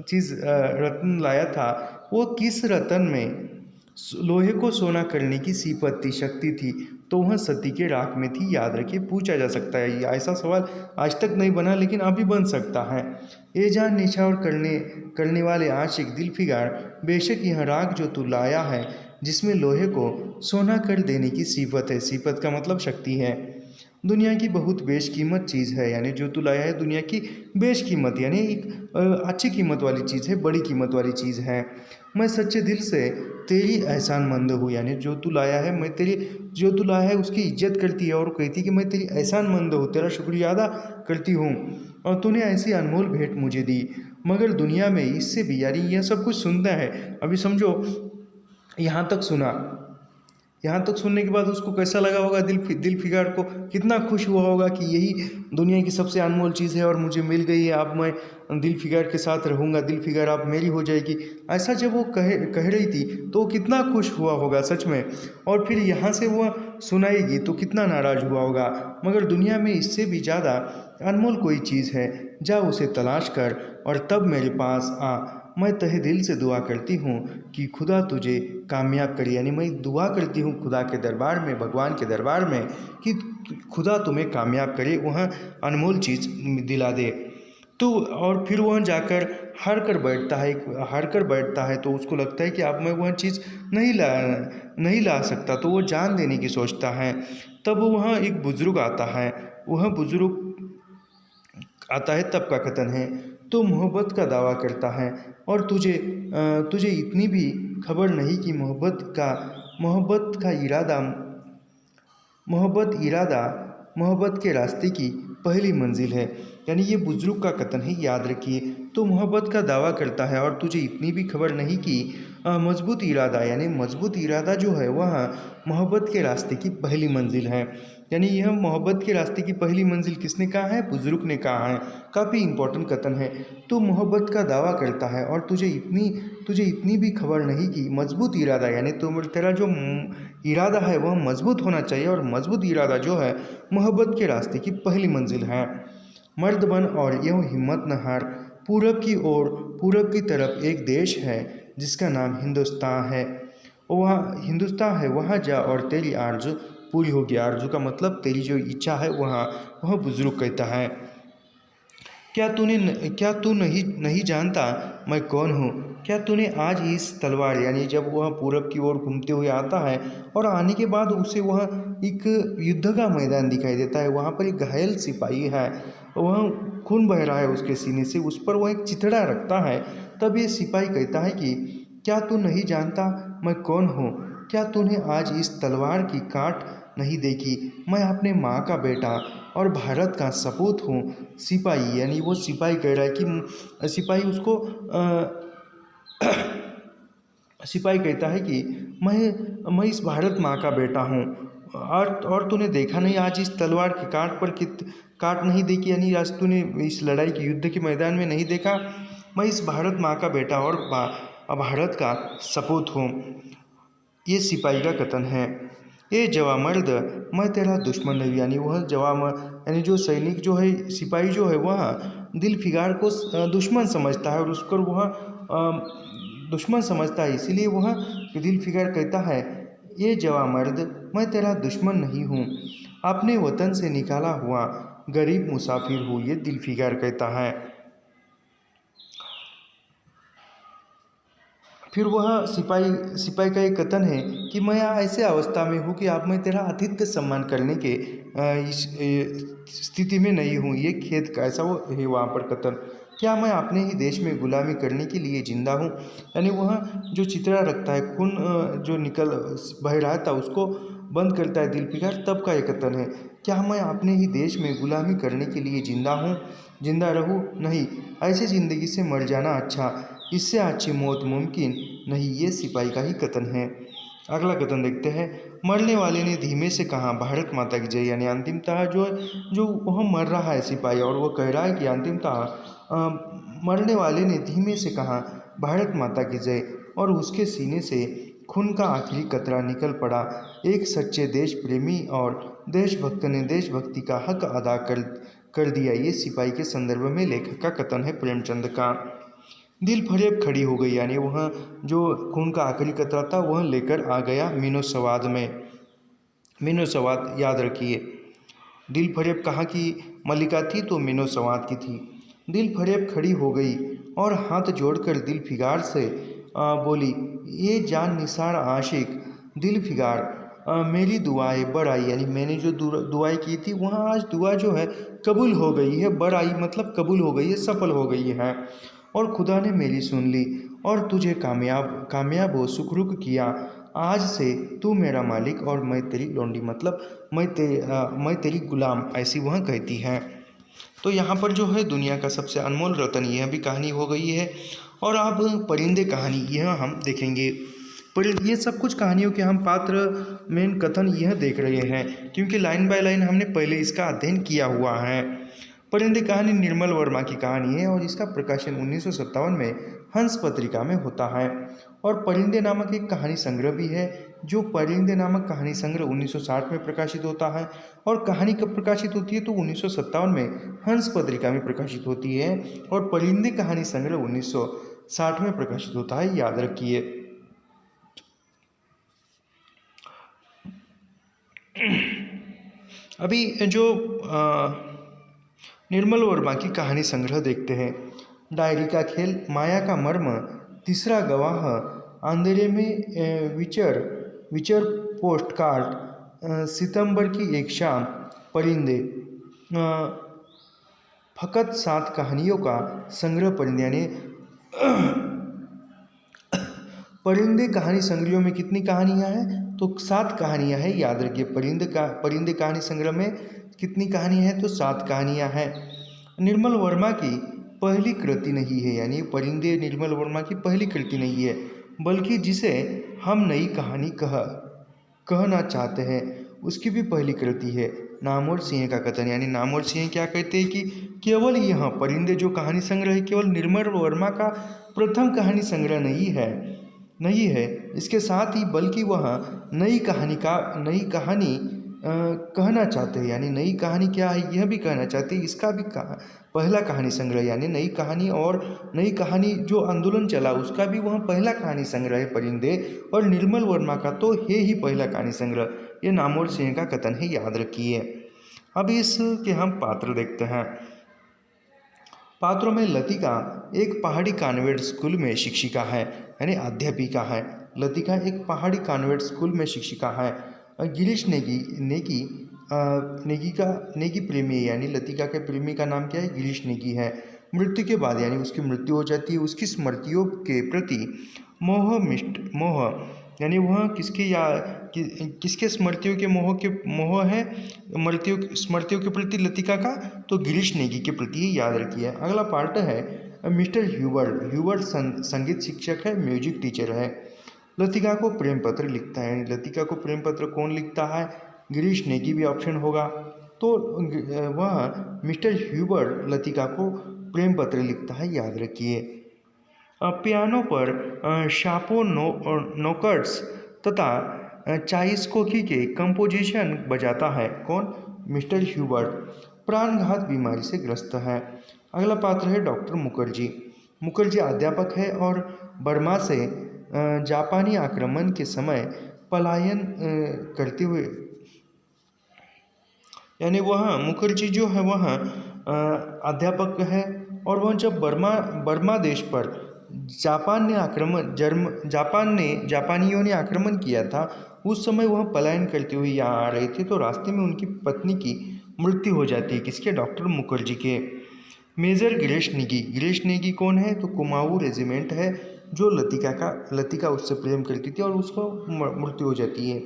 चीज़ रत्न लाया था, वो किस रत्न में लोहे को सोना करने की सिपत थी, शक्ति थी, तो वह सती के राख में थी। याद रखिए, पूछा जा सकता है। ऐसा सवाल आज तक नहीं बना, लेकिन अभी बन सकता है। ए जान निछावर करने वाले आशिक दिल फिगार, बेशक यह राख जो तू लाया है, जिसमें लोहे को सोना कर देने की सिफत है। सिफत का मतलब शक्ति है। दुनिया की बहुत बेशकीमत चीज़ है, यानी जो तू लाया है दुनिया की बेशकीमत, यानी एक अच्छी कीमत वाली चीज़ है, बड़ी कीमत वाली चीज़ है। मैं सच्चे दिल से तेरी एहसानमंद हूँ, यानी जो तू लाया है, मैं तेरी जो तू लाया है उसकी इज्जत करती है और कहती है कि मैं तेरी एहसानमंद हूँ, तेरा शुक्रिया अदा करती हूँ, और तूने ऐसी अनमोल भेंट मुझे दी। मगर दुनिया में इससे भी, यानी यह सब कुछ सुनना है, अभी समझो यहाँ तक सुना, यहाँ तक सुनने के बाद उसको कैसा लगा होगा, दिल फिगार को कितना खुश हुआ होगा कि यही दुनिया की सबसे अनमोल चीज़ है और मुझे मिल गई है। अब मैं दिल फिगार के साथ रहूँगा, दिल फिगार अब मेरी हो जाएगी। ऐसा जब वो कह रही थी तो वो कितना खुश हुआ होगा सच में। और फिर यहाँ से वो सुनाएगी तो कितना नाराज़ हुआ होगा। मगर दुनिया में इससे भी ज़्यादा अनमोल कोई चीज़ है, जा उसे तलाश कर और तब मेरे पास आ। मैं तहे दिल से दुआ करती हूँ कि खुदा तुझे कामयाब करे, यानी मैं दुआ करती हूँ खुदा के दरबार में, भगवान के दरबार में, कि खुदा तुम्हें कामयाब करे, वह अनमोल चीज़ दिला दे। तो और फिर वह जाकर हार कर बैठता है तो उसको लगता है कि अब मैं वह चीज़ नहीं ला सकता, तो वो जान देने की सोचता है। तब वहाँ एक बुज़ुर्ग आता है, वह बुज़ुर्ग आता है, तब का कथन है, तो मोहब्बत का दावा करता है और तुझे इतनी भी खबर नहीं कि मोहब्बत का इरादा मोहब्बत के रास्ते की पहली मंजिल है। यानी ये बुजुर्ग का कथन है, याद रखिए। तो मोहब्बत का दावा करता है और तुझे इतनी भी खबर नहीं कि मजबूत इरादा, यानी मजबूत इरादा जो है वह मोहब्बत के रास्ते की पहली मंजिल है। यानी यह मोहब्बत के रास्ते की पहली मंजिल किसने कहा है? बुजुर्ग ने कहा है। काफ़ी इम्पोर्टेंट कथन है। तो मोहब्बत का दावा करता है और तुझे इतनी भी खबर नहीं कि मजबूत इरादा, यानी तेरा जो इरादा है वह मजबूत होना चाहिए, और मजबूत इरादा जो है मोहब्बत के रास्ते की पहली मंजिल है। मर्द बन और यूँ हिम्मत न हार, पूरब की तरफ एक देश है जिसका नाम हिंदुस्तान है। वहाँ जा और तेरी आरज़ू पूरी होगी। आरज़ू का मतलब तेरी जो इच्छा है, वह बुजुर्ग कहता है। क्या तू नहीं जानता मैं कौन हूँ? क्या तूने आज इस तलवार, यानी जब वह पूरब की ओर घूमते हुए आता है और आने के बाद उसे वह एक युद्ध का मैदान दिखाई देता है। वहाँ पर एक घायल सिपाही है, वह खून बह रहा है उसके सीने से, उस पर वह एक चिथड़ा रखता है। तब ये सिपाही कहता है कि क्या तू नहीं जानता मैं कौन हूँ? क्या तूने आज इस तलवार की काट नहीं देखी? मैं अपने माँ का बेटा और भारत का सपूत हूँ। सिपाही, यानी वो सिपाही कह रहा है कि सिपाही कहता है कि मैं इस भारत माँ का बेटा हूँ, और तूने देखा नहीं आज इस तलवार की काट नहीं देखी, यानी आज तूने इस लड़ाई के युद्ध के मैदान में नहीं देखा। मैं इस भारत माँ का बेटा और भारत का सपूत हूँ। ये सिपाही का कथन है। ये जवा मर्द, मैं तेरा दुश्मन नहीं, यानी वह यानी जो सैनिक जो है, सिपाही जो है, वह दिल फिगार को दुश्मन समझता है और उसको वह दुश्मन समझता है। इसीलिए वह दिल फिगार कहता है, ये जवा मर्द, मैं तेरा दुश्मन नहीं हूँ, अपने वतन से निकाला हुआ गरीब मुसाफिर हूँ। ये दिल फिगार कहता है। फिर वह सिपाही का एक कथन है कि मैं ऐसे अवस्था में हूँ कि अब मैं तेरा आतिथ्य सम्मान करने के इस स्थिति में नहीं हूँ। ये खेत का ऐसा वो है वहाँ पर कथन। क्या मैं अपने ही देश में गुलामी करने के लिए जिंदा हूँ? यानी वह जो चित्रा रखता है, खून जो बह रहा था उसको बंद करता है दिल फिगार, तब का एक कथन है। क्या मैं अपने ही देश में गुलामी करने के लिए जिंदा हूँ, जिंदा रहूँ? नहीं, ऐसे ज़िंदगी से मर जाना अच्छा। इससे अच्छी मौत मुमकिन नहीं। ये सिपाही का ही कथन है। अगला कथन देखते हैं। मरने वाले ने धीमे से कहा, भारत माता की जय। यानी अंतिमतः जो जो वह मर रहा है सिपाही, और वो कह रहा है कि अंतिमतः मरने वाले ने धीमे से कहा, भारत माता की जय, और उसके सीने से खून का आखिरी कतरा निकल पड़ा। एक सच्चे देश प्रेमी और देशभक्त ने देशभक्ति का हक अदा कर दिया। ये सिपाही के संदर्भ में लेखक का कथन है, प्रेमचंद का। दिल फरेब खड़ी हो गई, यानी वह जो खून का आखिरी कतरा था वह लेकर आ गया मीनो सवाद में। मीनो सवाद याद रखिए। दिल फरेब कहाँ की मल्लिका थी? तो मीनो सवाद की थी। दिल फरेब खड़ी हो गई और हाथ जोड़कर दिल फिगार से बोली, ये जान निसार आशिक दिल फिगार, मेरी दुआएं बढ़ आई। यानी मैंने जो दुआएं की थी वहाँ आज दुआ जो है कबूल हो गई है। बढ़ आई मतलब कबूल हो गई है, सफल हो गई है, और खुदा ने मेरी सुन ली और तुझे कामयाब हो सुखरुख किया। आज से तू मेरा मालिक और मैं तेरी लौंडी, मतलब मैं तेरी गुलाम, ऐसी वह कहती है। तो यहाँ पर जो है दुनिया का सबसे अनमोल रतन, यह भी कहानी हो गई है। और अब परिंदे कहानी यह हम देखेंगे। पर ये सब कुछ कहानियों के हम पात्र मेन कथन यह देख रहे हैं, क्योंकि लाइन बाय लाइन हमने पहले इसका अध्ययन किया हुआ है। परिंदे कहानी निर्मल वर्मा की कहानी है और इसका प्रकाशन 1957 में हंस पत्रिका में होता है। और परिंदे नामक एक कहानी संग्रह भी है, जो परिंदे नामक कहानी संग्रह 1960 में प्रकाशित होता है। और कहानी कब प्रकाशित होती है? तो 1957 में हंस पत्रिका में प्रकाशित होती है। और परिंदे कहानी संग्रह 1960 में प्रकाशित होता है, याद रखिए। अभी जो निर्मल वर्मा की कहानी संग्रह देखते हैं। डायरी का खेल, माया का मर्म, तीसरा गवाह, अंधेरे में विचर पोस्टकार्ड, सितंबर की एक शाम, परिंदे, फकत 7 कहानियों का संग्रह परिंदे। यानी परिंदे कहानी संग्रह में कितनी कहानियां हैं? तो 7 कहानियां हैं, याद रखिए। परिंदे कहानी संग्रह में कितनी कहानी है? तो 7 कहानियां हैं। निर्मल वर्मा की पहली कृति नहीं है, यानी परिंदे निर्मल वर्मा की पहली कृति नहीं है, बल्कि जिसे हम नई कहानी कहना चाहते हैं उसकी भी पहली कृति है। नाम और सिंह का कथन, यानी नाम और सिंह क्या कहते हैं कि केवल यह परिंदे जो कहानी संग्रह है केवल निर्मल वर्मा का प्रथम कहानी संग्रह नहीं है, इसके साथ ही बल्कि वह नई कहानी कहना चाहते हैं। यानी नई कहानी क्या है यह भी कहना चाहते हैं। इसका भी पहला कहानी संग्रह, यानी नई कहानी, और नई कहानी जो आंदोलन चला उसका भी वह पहला कहानी संग्रह है परिंदे। और निर्मल वर्मा का तो है ही पहला कहानी संग्रह। ये नामोर सिंह का कथन है, याद रखिए। अब इसके हम पात्र देखते हैं। पात्रों में लतिका एक पहाड़ी कॉन्वेंट स्कूल में शिक्षिका है, यानी अध्यापिका है। लतिका एक पहाड़ी कॉन्वेंट स्कूल में शिक्षिका है। गिरीश नेगी प्रेमी है, यानी लतिका के प्रेमी का नाम क्या है? गिरीश नेगी है। मृत्यु के बाद, यानी उसकी मृत्यु हो जाती है, उसकी स्मृतियों के प्रति मोह, यानी वह किसके मोह है? स्मृतियों के प्रति लतिका का, तो गिरीश नेगी के प्रति ही, याद रखिए। अगला पार्ट है मिस्टर ह्यूबर्ट संगीत शिक्षक है, म्यूजिक टीचर है। लतिका को प्रेम पत्र लिखता है, यानी लतिका को प्रेम पत्र कौन लिखता है? गिरीश नेगी भी ऑप्शन होगा। तो वह मिस्टर ह्यूबर्ट लतिका को प्रेम पत्र लिखता है, याद रखिए। पियानो पर शापो नोकर्स तथा चाइस्कोकी के कंपोजिशन बजाता है, कौन? Mister Hubert. प्राणघात बीमारी से ग्रस्त है। अगला पात्र है डॉक्टर मुखर्जी। मुखर्जी अध्यापक है और बर्मा से जापानी आक्रमण के समय पलायन करते हुए, यानी वह मुखर्जी जो है वह अध्यापक है, और वह जब बर्मा देश पर जापानियों ने आक्रमण किया था, उस समय वह पलायन करते हुए यहाँ आ रहे थे। तो रास्ते में उनकी पत्नी की मृत्यु हो जाती है, किसके? डॉक्टर मुखर्जी के। मेजर गिरीश नेगी कौन है? तो कुमाऊँ रेजिमेंट है, जो लतिका उससे प्रेम करती थी और उसको मृत्यु हो जाती है।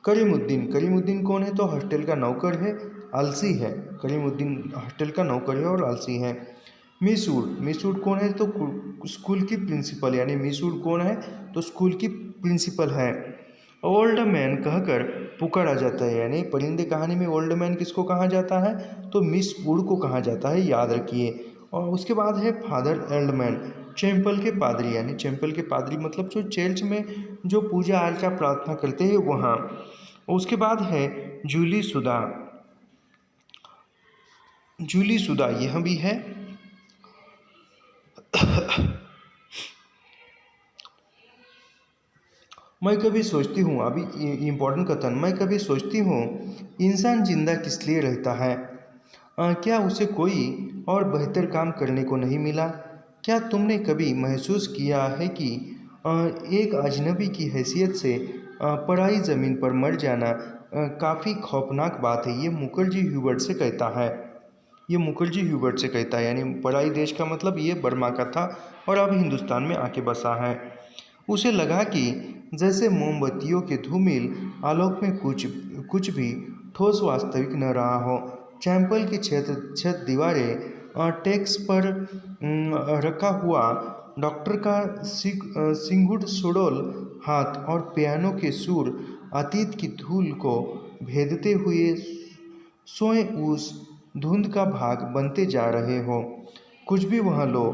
करीमुद्दीन कौन है? तो हॉस्टल का नौकर है, आलसी है। करीमुद्दीन हॉस्टल का नौकर है और आलसी है। मिसूर कौन है? तो स्कूल की प्रिंसिपल यानी मिस वुड कौन है, तो स्कूल की प्रिंसिपल है। ओल्ड मैन कहकर पुकारा जाता है, यानी परिंदे कहानी में ओल्ड मैन किसको कहा जाता है, तो मिस वुड को कहा जाता है, याद रखिए। और उसके बाद है फादर एल्डमैन, चैंपल के पादरी, यानी चैंपल के पादरी मतलब जो चर्च में जो पूजा अर्चा प्रार्थना करते हैं वहाँ। उसके बाद है जूली सुधा, जूली सुधा यह भी है। मैं कभी सोचती हूँ, अभी इम्पोर्टेंट कथन, मैं कभी सोचती हूँ इंसान जिंदा किस लिए रहता है, क्या उसे कोई और बेहतर काम करने को नहीं मिला। क्या तुमने कभी महसूस किया है कि एक अजनबी की हैसियत से पराई ज़मीन पर मर जाना काफ़ी खौफनाक बात है। ये मुखर्जी ह्यूबर्ट से कहता है, ये मुखर्जी ह्यूबर्ट से कहता है, यानी पराई देश का मतलब ये बर्मा का था और अब हिंदुस्तान में आके बसा है। उसे लगा कि जैसे मोमबत्तियों के धूमिल आलोक में कुछ भी ठोस वास्तविक न रहा हो। चैंपल की छत दीवारें, टेक्स पर रखा हुआ डॉक्टर का सिंगुड सुडोल हाथ और पियानो के सुर अतीत की धूल को भेदते हुए सोए उस धुंध का भाग बनते जा रहे हो। कुछ भी वहाँ लो,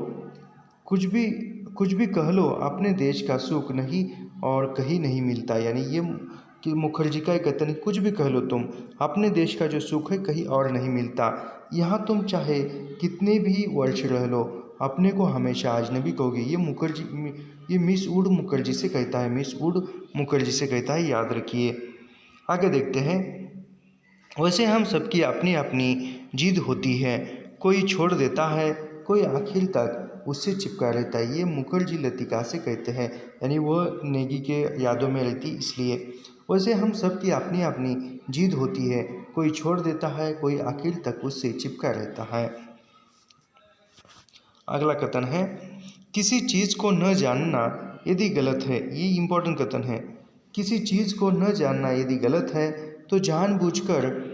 कुछ भी कुछ भी कह लो, अपने देश का सुख नहीं और कहीं नहीं मिलता। यानी ये कि मुखर्जी का एक कथन है, कुछ भी कह लो तुम, अपने देश का जो सुख है कहीं और नहीं मिलता। यहाँ तुम चाहे कितने भी वर्ष रह लो, अपने को हमेशा अजनबी कहोगे। ये मिस वुड मुखर्जी से कहता है, मिस वुड मुखर्जी से कहता है, याद रखिए। आगे देखते हैं। वैसे हम सबकी अपनी अपनी जिद होती है, कोई छोड़ देता है, कोई आखिर तक उससे चिपका रहता है। ये मुखर्जी लतिका से कहते हैं, यानी वह नेगी के यादों में रहती इसलिए। वैसे हम सबकी अपनी अपनी जिद होती है, कोई छोड़ देता है, कोई आखिर तक उससे चिपका रहता है। अगला कथन है, किसी चीज़ को न जानना यदि गलत है, ये इम्पोर्टेंट कथन है। किसी चीज़ को न जानना यदि गलत है तो जानबूझकर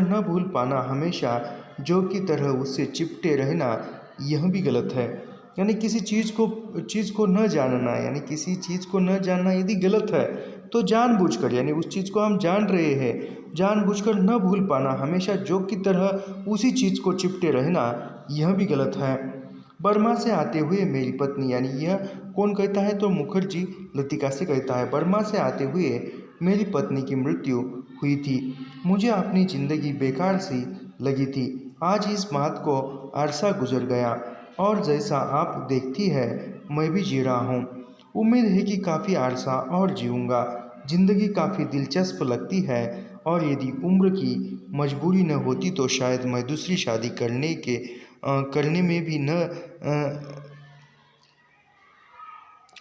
न भूल पाना, हमेशा जो की तरह उससे चिपटे रहना, यह भी गलत है। यानी किसी चीज़ को न जानना, यानी किसी चीज़ को न जानना यदि गलत है तो जानबूझकर, यानी उस चीज़ को हम जान रहे हैं, जानबूझकर न भूल पाना, हमेशा जो की तरह उसी चीज़ को चिपटे रहना, यह भी गलत है। बर्मा से आते हुए मेरी पत्नी, यानी यह कौन कहता है, तो मुखर्जी लतिका से कहता है, बर्मा से आते हुए मेरी पत्नी की मृत्यु हुई थी। मुझे अपनी ज़िंदगी बेकार सी लगी थी। आज इस बात को अरसा गुजर गया और जैसा आप देखती है मैं भी जी रहा हूँ। उम्मीद है कि काफ़ी अरसा और जीऊँगा। ज़िंदगी काफ़ी दिलचस्प लगती है और यदि उम्र की मजबूरी न होती तो शायद मैं दूसरी शादी करने में भी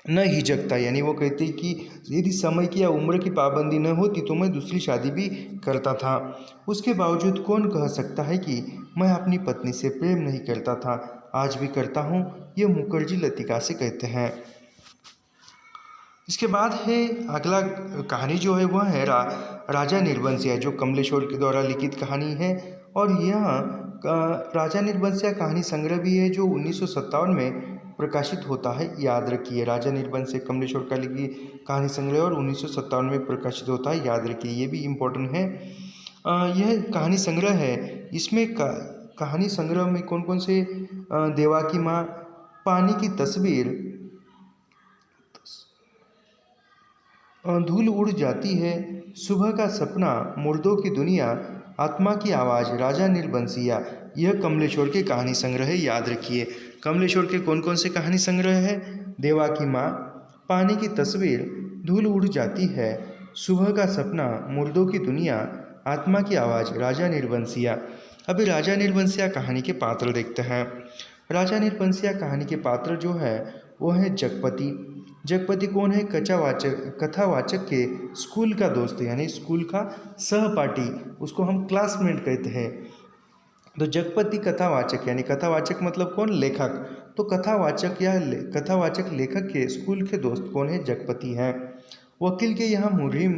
न हिचकता। यानी वो कहती कि यदि समय की या उम्र की पाबंदी न होती तो मैं दूसरी शादी भी करता था। उसके बावजूद कौन कह सकता है कि मैं अपनी पत्नी से प्रेम नहीं करता था, आज भी करता हूँ। ये मुखर्जी लतिका से कहते हैं। इसके बाद है अगला कहानी जो है वह है राजा निर्बंसिया, जो कमलेश्वर के द्वारा लिखित कहानी है। और यह राजा निर्बंसिया कहानी संग्रह भी है जो 1957 में प्रकाशित होता है, याद रखिए। राजा निर्बंसिया कमलेश्वर का लिखी कहानी संग्रह और 1957 में प्रकाशित होता है, याद रखिए, ये भी इम्पोर्टेंट है। यह कहानी संग्रह है, इसमें कहानी संग्रह में कौन कौन से देवाकी माँ, पानी की तस्वीर, धूल उड़ जाती है, सुबह का सपना, मुर्दों की दुनिया, आत्मा की आवाज़, राजा निर्बंसिया, यह कमलेश्वर के कहानी संग्रह है, याद रखिए। कमलेश्वर के कौन कौन से कहानी संग्रह है, देवा की माँ, पानी की तस्वीर, धूल उड़ जाती है, सुबह का सपना, मुर्दों की दुनिया, आत्मा की आवाज़, राजा निर्बंसिया। अभी राजा निर्बंसिया कहानी के पात्र देखते हैं। राजा निर्बंसिया कहानी के पात्र जो है वो है जगपति। जगपति कौन है, कथावाचक के स्कूल का दोस्त, यानी स्कूल का सहपाठी, उसको हम क्लासमेट कहते हैं। तो जगपति कथावाचक, यानी कथावाचक मतलब कौन, लेखक। तो कथावाचक लेखक के स्कूल के दोस्त कौन है, जगपति हैं। वकील के यहाँ मुरीम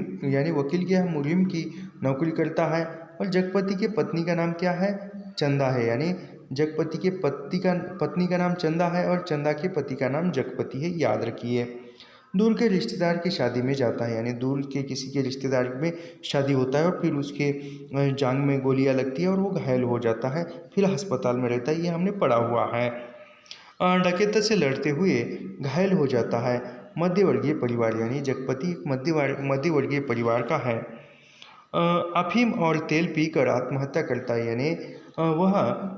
की नौकरी करता है। और जगपति के पत्नी का नाम क्या है, चंदा है, यानी जगपति के पत्नी का नाम चंदा है और चंदा के पति का नाम जगपति है, याद रखिए। दूर के रिश्तेदार की शादी में जाता है, यानी दूर के किसी के रिश्तेदार में शादी होता है और फिर उसके जांघ में गोलियां लगती है और वो घायल हो जाता है, फिर अस्पताल में रहता है, ये हमने पढ़ा हुआ है। डकैत से लड़ते हुए घायल हो जाता है। मध्यवर्गीय परिवार, यानी जगपति एक मध्यवर्गीय परिवार का है। अफीम और तेल पीकर आत्महत्या करता है, यानी वह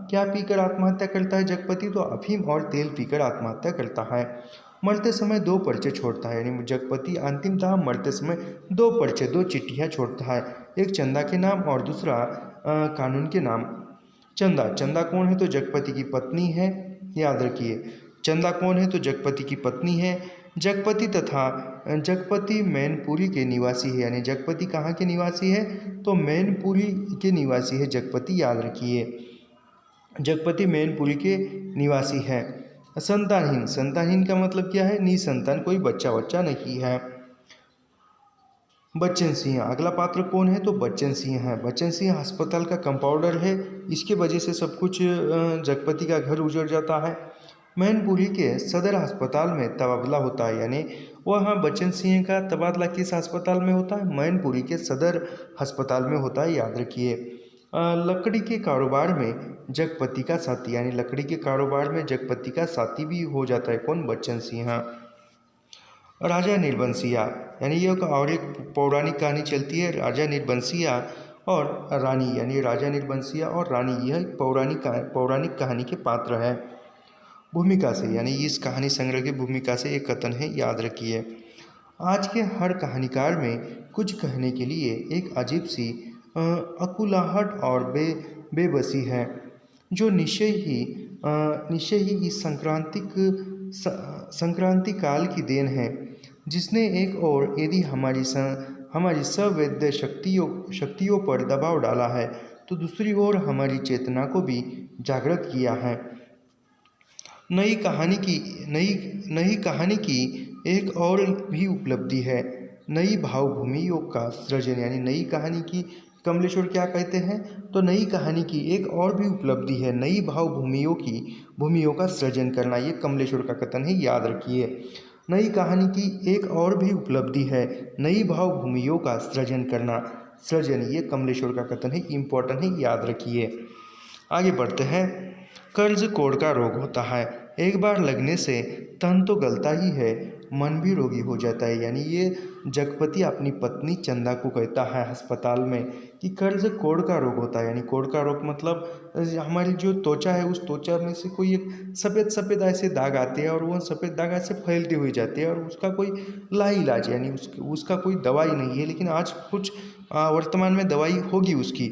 क्या पीकर आत्महत्या करता है जगपति, तो अफीम और तेल पीकर आत्महत्या करता है। मरते समय 2 पर्चे छोड़ता है, यानी जगपति अंतिमतः मरते समय 2 पर्चे 2 चिट्ठियाँ छोड़ता है, एक चंदा के नाम और दूसरा कानून के नाम। चंदा कौन है, तो जगपति की पत्नी है, याद रखिए। चंदा कौन है, तो जगपति की पत्नी है। जगपति मैनपुरी के निवासी है, यानी जगपति कहाँ के निवासी है, तो मैनपुरी के निवासी है जगपति, याद रखिए। जगपति मैनपुरी के निवासी है। संतानहीन का मतलब क्या है, निसंतान, कोई बच्चा नहीं है। बच्चन सिंह, अगला पात्र कौन है, तो बच्चन सिंह है। बच्चन सिंह अस्पताल का कंपाउंडर है, इसके वजह से सब कुछ जगपति का घर उजड़ जाता है। मैनपुरी के सदर अस्पताल में तबादला होता है, यानी वहाँ बच्चन सिंह का तबादला किस अस्पताल में होता है, मैनपुरी के सदर अस्पताल में होता है, याद रखिए। लकड़ी के कारोबार में जगपति का साथी, यानी लकड़ी के कारोबार में जगपति का साथी भी हो जाता है, कौन, बच्चन सिंह। राजा निर्बंसिया, यानी यह और एक पौराणिक कहानी चलती है, राजा निर्बंसिया और रानी, यानी राजा निर्बंसिया और रानी, यह एक पौराणिक कहानी के पात्र है। भूमिका से, यानी इस कहानी संग्रह की भूमिका से एक कथन है, याद रखिए। आज के हर कहानीकार में कुछ कहने के लिए एक अजीब सी अकुलाहट और बेबसी है, जो निश्चय ही इस संक्रांति काल की देन है, जिसने एक और यदि हमारी संवेद्य शक्तियों पर दबाव डाला है, तो दूसरी ओर हमारी चेतना को भी जागृत किया है। नई कहानी की एक और भी उपलब्धि है, नई भावभूमियों का सृजन, यानी नई कहानी की कमलेश्वर क्या कहते हैं, तो नई कहानी की एक और भी उपलब्धि है, नई भूमियों का सृजन करना, ये कमलेश्वर का कथन है, याद रखिए। नई कहानी की एक और भी उपलब्धि है, नई भावभूमियों का सृजन करना, ये कमलेश्वर का कथन है, इम्पोर्टेंट है, याद रखिए। आगे बढ़ते हैं। कर्ज कोढ़ का रोग होता है, एक बार लगने से तन तो गलता ही है, मन भी रोगी हो जाता है, यानी ये जगपति अपनी पत्नी चंदा को कहता है अस्पताल में कि कर्ज कोढ़ का रोग होता है, यानी कोढ़ का रोग मतलब हमारी जो त्वचा है, उस त्वचा में से कोई एक सफ़ेद ऐसे दाग आते हैं और वो सफ़ेद दाग ऐसे फैलते हुए जाते हैं और उसका कोई लाइलाज, यानी उसका कोई दवाई नहीं है, लेकिन आज कुछ वर्तमान में दवाई होगी उसकी।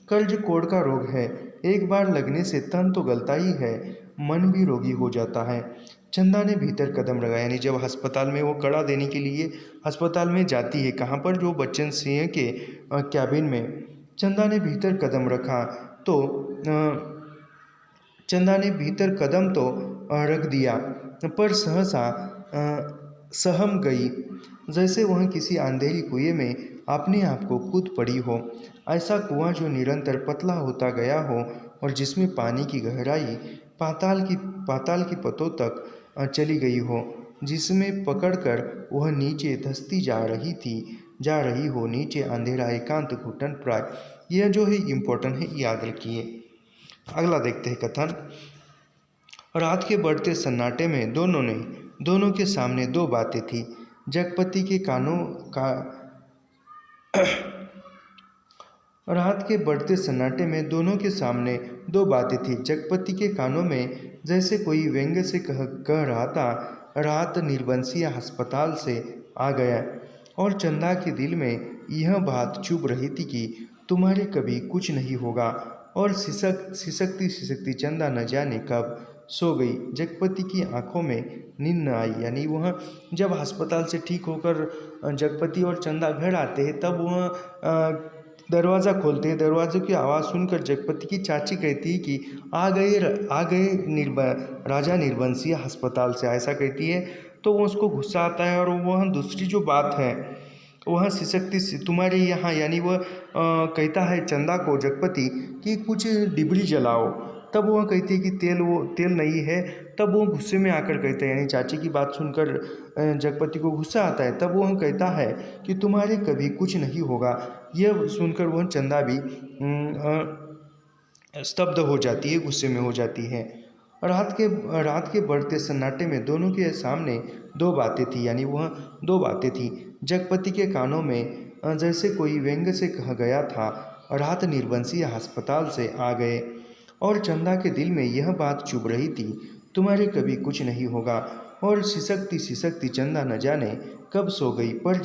कर्ज कोढ़ का रोग है, एक बार लगने से तन तो गलता ही है, मन भी रोगी हो जाता है। चंदा ने भीतर कदम लगाया, यानी जब अस्पताल में वो कड़ा देने के लिए अस्पताल में जाती है, कहाँ पर, जो बच्चन सिंह के कैबिन में। चंदा ने भीतर कदम रखा तो रख दिया, पर सहसा सहम गई, जैसे वह किसी अंधेरी कुएं में अपने आप को कूद पड़ी हो। ऐसा कुआं जो निरंतर पतला होता गया हो और जिसमें पानी की गहराई पाताल की पतों तक चली गई हो, जिसमें पकड़कर वह नीचे धंसती जा रही हो, नीचे अंधेरा एकांत घुटन प्राय। यह जो है इम्पोर्टेंट है, याद रखिए। अगला देखते हैं कथन। रात के बढ़ते सन्नाटे में दोनों के सामने 2 बातें थी। जगपति के कानों का रात के बढ़ते सन्नाटे में दोनों के सामने 2 बातें थी। जगपति के कानों में जैसे कोई व्यंग्य से कह रहा था, रात निर्बंसिया अस्पताल से आ गया, और चंदा के दिल में यह बात चुभ रही थी कि तुम्हारे कभी कुछ नहीं होगा, और सिसकती चंदा न जाने कब सो गई। जगपति की आंखों में नींद न आई, यानी वह जब अस्पताल से ठीक होकर जगपति और चंदा घर आते हैं, तब वह दरवाज़ा खोलते हैं। दरवाजे की आवाज़ सुनकर जगपति की चाची कहती है कि आ गए राजा निर्बंसिया अस्पताल से, ऐसा कहती है। तो वो उसको गुस्सा आता है और वह दूसरी जो बात है वह सिसकती तुम्हारे यहाँ, यानी वह कहता है चंदा को, जगपति, कि कुछ डिबरी जलाओ, तब वह कहती है कि तेल नहीं है। तब वो गुस्से में आकर कहते हैं, यानी चाची की बात सुनकर जगपति को गुस्सा आता है। तब वह कहता है कि तुम्हारे कभी कुछ नहीं होगा। यह सुनकर वह चंदा भी स्तब्ध हो जाती है, गुस्से में हो जाती है। रात के बढ़ते सन्नाटे में दोनों के सामने दो बातें थी, यानी वह दो बातें थी। जगपति के कानों में जैसे कोई व्यंग से कहा गया था, रात निर्वंशी अस्पताल से आ गए। और चंदा के दिल में यह बात चुभ रही थी, तुम्हारे कभी कुछ नहीं होगा। और सिसकती सिसकती चंदा न जाने कब सो गई। पर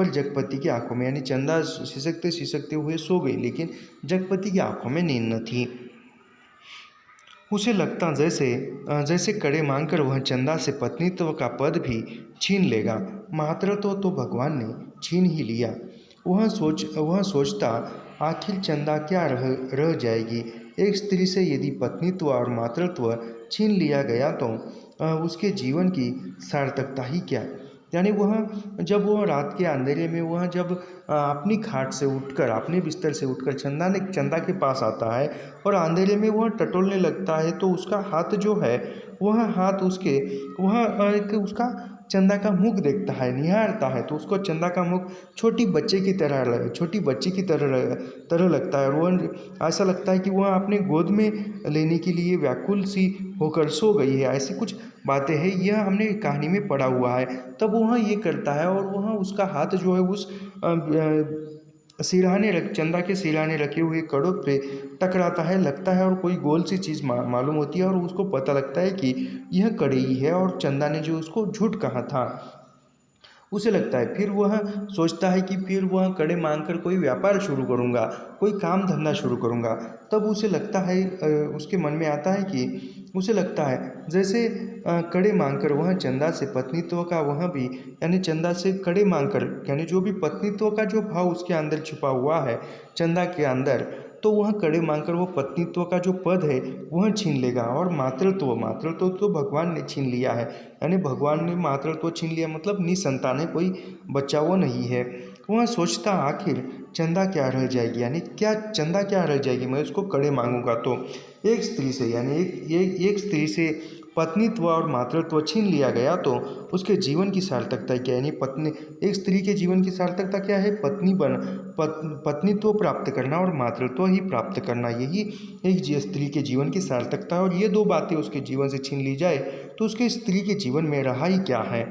जगपति की आंखों में, यानी चंदा सिसकते सिसकते हुए सो गई, लेकिन जगपति की आंखों में नींद न थी। उसे लगता जैसे कड़े मांगकर वह चंदा से पत्नीत्व का पद भी छीन लेगा। मातृत्व तो भगवान ने छीन ही लिया। वह सोचता, आखिर चंदा क्या रह जाएगी। एक स्त्री से यदि पत्नीत्व और मातृत्व छीन लिया गया तो उसके जीवन की सार्थकता ही क्या। यानी जब वह रात के अंधेरे में जब अपनी खाट से उठकर, अपने बिस्तर से उठकर चंदा के पास आता है और अंधेरे में वह टटोलने लगता है, तो उसका हाथ जो है, वह हाथ उसका चंदा का मुख देखता है, निहारता है, तो उसको चंदा का मुख छोटी बच्ची की तरह लगता है। और वह ऐसा लगता है कि वह अपने गोद में लेने के लिए व्याकुल सी होकर सो गई है। ऐसी कुछ बातें हैं, यह हमने कहानी में पढ़ा हुआ है। तब वह ये करता है और वह उसका हाथ जो है उस चंदा के सिरहाने रखे हुए कड़ों पे टकराता है, लगता है, और कोई गोल सी चीज़ मालूम होती है और उसको पता लगता है कि यह कड़ी ही है और चंदा ने जो उसको झूठ कहा था। उसे लगता है, फिर वह सोचता है कि फिर वह कड़े मांगकर कोई व्यापार शुरू करूँगा, कोई काम धंधा शुरू करूँगा। तब उसे लगता है, उसके मन में आता है कि उसे लगता है जैसे कड़े मांगकर वह चंदा से पत्नीत्व का, वह भी यानी चंदा से कड़े मांगकर, यानी जो भी पत्नीत्व का जो भाव उसके अंदर छुपा हुआ है चंदा के अंदर, तो वह कड़े मांगकर वो पत्नीत्व का जो पद है वह छीन लेगा। और मातृत्व तो भगवान ने छीन लिया है, यानी भगवान ने मातृत्व छीन लिया, मतलब निसंतान है, कोई बच्चा वो नहीं है। वह सोचता, आखिर चंदा क्या रह जाएगी, यानी चंदा क्या रह जाएगी, मैं उसको कड़े मांगूंगा तो। एक स्त्री से, यानी एक स्त्री से पत्नीत्व और मातृत्व छीन लिया गया तो उसके जीवन की सार्थकता क्या, यानी एक स्त्री के जीवन की सार्थकता क्या है, पत्नीत्व प्राप्त करना और मातृत्व ही प्राप्त करना, यही एक स्त्री के जीवन की सार्थकता है। और ये दो बातें उसके जीवन से छीन ली जाए तो उसके स्त्री के जीवन में रहा ही क्या है।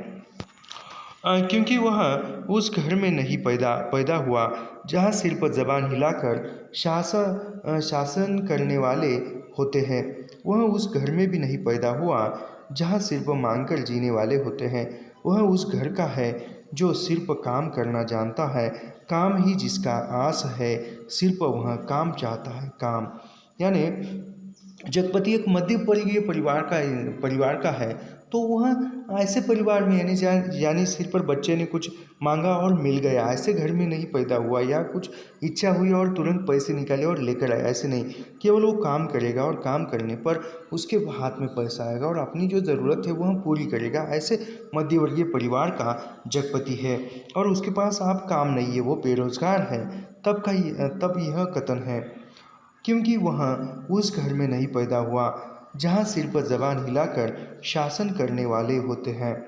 क्योंकि वह उस घर में नहीं पैदा हुआ जहाँ सिर पर जबान हिलाकर शासन करने वाले होते हैं। वह उस घर में भी नहीं पैदा हुआ जहाँ सिर्फ मांगकर जीने वाले होते हैं। वह उस घर का है जो सिर्फ काम करना जानता है, काम ही जिसका आस है, सिर्फ वह काम चाहता है, काम। यानी जगपति एक मध्य वर्गीय परिवार का है, तो वह ऐसे परिवार में, यानी सिर पर बच्चे ने कुछ मांगा और मिल गया, ऐसे घर में नहीं पैदा हुआ, या कुछ इच्छा हुई और तुरंत पैसे निकाले और लेकर आया, ऐसे नहीं। केवल वो काम करेगा और काम करने पर उसके हाथ में पैसा आएगा और अपनी जो ज़रूरत है वह पूरी करेगा, ऐसे मध्यवर्गीय परिवार का जगपति है। और उसके पास आप काम नहीं है, वो बेरोजगार है, तब यह कथन है, क्योंकि वह उस घर में नहीं पैदा हुआ जहाँ सिर पर जबान हिलाकर शासन करने वाले होते हैं।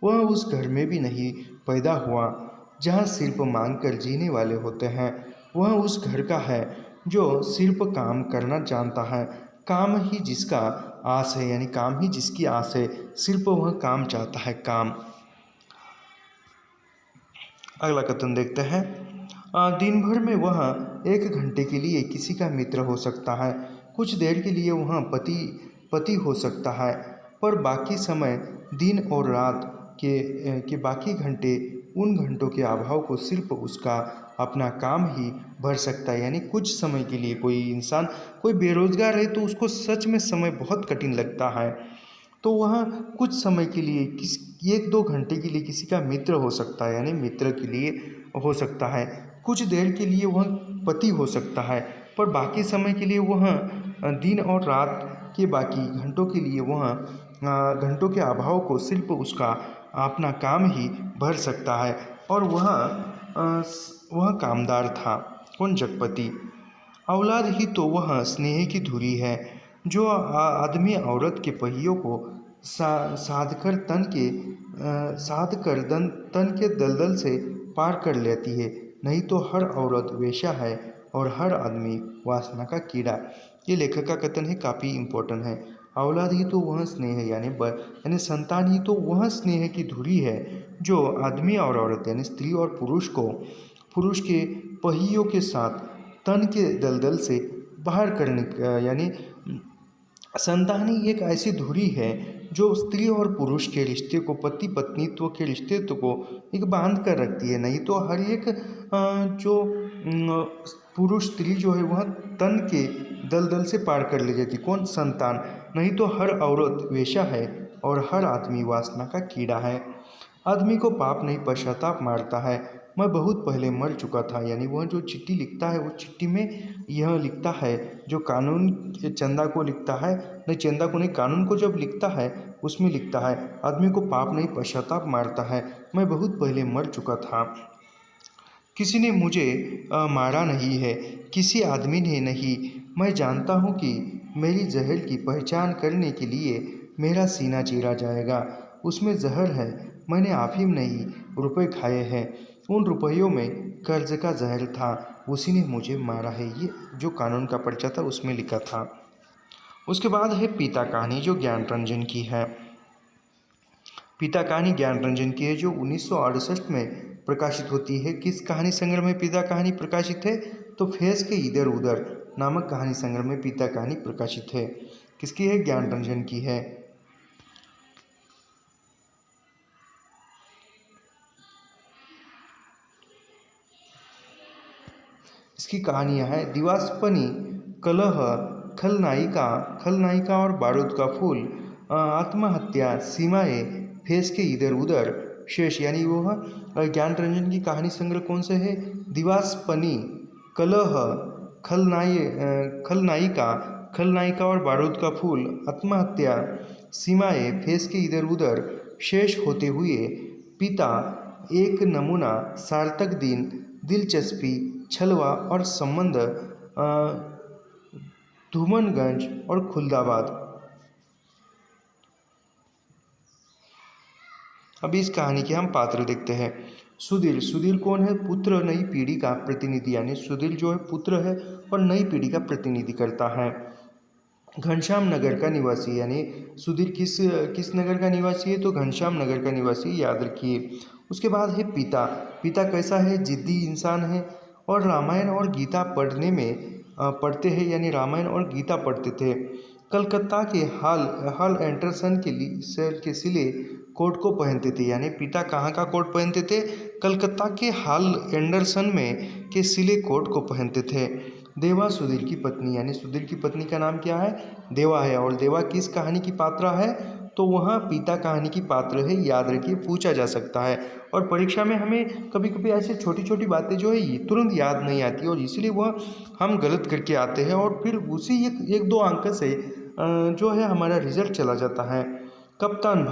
वह उस घर में भी नहीं पैदा हुआ जहाँ सिर्फ मांग कर जीने वाले होते हैं। वह उस घर का है जो सिर्फ काम करना जानता है, काम ही जिसका आस है, यानी काम ही जिसकी आस है, सिर्फ वह काम चाहता है, काम। अगला कथन देखते हैं। दिन भर में वह 1 घंटे के लिए किसी का मित्र हो सकता है, कुछ देर के लिए वह पति हो सकता है, पर बाकी समय, दिन और रात के बाकी घंटे, उन घंटों के अभाव को सिर्फ उसका अपना काम ही भर सकता है। यानी कुछ समय के लिए कोई बेरोजगार है तो उसको सच में समय बहुत कठिन लगता है, तो वह कुछ समय के लिए 1-2 घंटे के लिए किसी का मित्र हो सकता है, यानी मित्र के लिए हो सकता है। कुछ देर के लिए वह पति हो सकता है, पर बाकी समय के लिए वह दिन और रात के बाकी घंटों के लिए घंटों के अभाव को सिर्फ उसका अपना काम ही भर सकता है। और वह कामदार था, कौन, जगपति। औलाद ही तो वह स्नेह की धुरी है जो आदमी औरत के पहियों को साध कर तन के दलदल से पार कर लेती है, नहीं तो हर औरत वेश्या है और हर आदमी वासना का कीड़ा। ये लेखक का कथन है, काफ़ी इम्पोर्टेंट है। औलाद ही तो वह स्नेह है, यानी संतान ही तो वह स्नेह की धुरी है जो आदमी और औरत यानी स्त्री और पुरुष के पहियों के साथ तन के दलदल से बाहर करने यानी संतान ही एक ऐसी धुरी है जो स्त्री और पुरुष के रिश्ते को, पति पत्नीत्व के रिश्ते को एक बांध कर रखती है। नहीं तो हर एक जो पुरुष स्त्री जो है वह तन के दलदल से पार कर ले जाती। कौन? संतान। नहीं तो हर औरत वेश्या है और हर आदमी वासना का कीड़ा है। आदमी को पाप नहीं पश्चाताप मारता है, मैं बहुत पहले मर चुका था। यानी वह जो चिट्ठी लिखता है, वो चिट्ठी में यह लिखता है, जो कानून चंदा को लिखता है, नहीं चंदा को नहीं, कानून को जब लिखता है उसमें लिखता है, आदमी को पाप नहीं पश्चाताप मारता है, मैं बहुत पहले मर चुका था। किसी ने मुझे मारा नहीं है, किसी आदमी ने नहीं। मैं जानता हूँ कि मेरी जहर की पहचान करने के लिए मेरा सीना चीरा जाएगा। उसमें जहर है, मैंने अफीम नहीं रुपए खाए हैं, उन रुपयों में कर्ज का जहर था, उसी ने मुझे मारा है। ये जो कानून का पर्चा था उसमें लिखा था। उसके बाद है पिता कहानी, जो ज्ञान रंजन की है। पिता कहानी ज्ञान रंजन की है, जो 1968 में प्रकाशित होती है। किस कहानी संग्रह में पिता कहानी प्रकाशित है? तो फेस के इधर उधर नामक कहानी संग्रह में पिता कहानी प्रकाशित है। किसकी है? ज्ञान रंजन की है। इसकी कहानियाँ हैं दिवास्पनी, कलह, खलनायिका और बारूद का फूल, आत्महत्या, सीमाएं, फेस के इधर उधर, शेष। यानी वह ज्ञान रंजन की कहानी संग्रह कौन से है? दिवास्पनी, कलह, खलनायिका और बारूद का फूल, आत्महत्या, सीमाएं, फेस के इधर उधर, शेष होते हुए, पिता, एक नमूना, सार्थक दिन, दिलचस्पी, छलवा और संबंध, धूमनगंज और खुलदाबाद। अब इस कहानी के हम पात्र देखते हैं। सुधीर कौन है? पुत्र नई पीढ़ी का प्रतिनिधि, यानी सुधीर जो है पुत्र है और नई पीढ़ी का प्रतिनिधि करता है। घनश्याम नगर का निवासी, यानी सुधीर किस नगर का निवासी है? तो घनश्याम नगर का निवासी, याद रखिए। उसके बाद है पिता कैसा है? जिद्दी इंसान है और रामायण और गीता पढ़ते हैं, यानी रामायण और गीता पढ़ते थे। कलकत्ता के हाल एंडरसन के सिले कोट को पहनते थे, यानी पिता कहाँ का कोट पहनते थे? कलकत्ता के हाल एंडरसन में के सिले कोट को पहनते थे। देवा सुधीर की पत्नी, यानी सुधीर की पत्नी का नाम क्या है? देवा है। और देवा किस कहानी की पात्र है? तो वह पिता कहानी की पात्र है, याद रखिए, पूछा जा सकता है। और परीक्षा में हमें कभी कभी ऐसे छोटी छोटी बातें जो है ये तुरंत याद नहीं आती और इसलिए वह हम गलत करके आते हैं और फिर उसी एक दो अंक से जो है हमारा रिजल्ट चला जाता है। कप्तान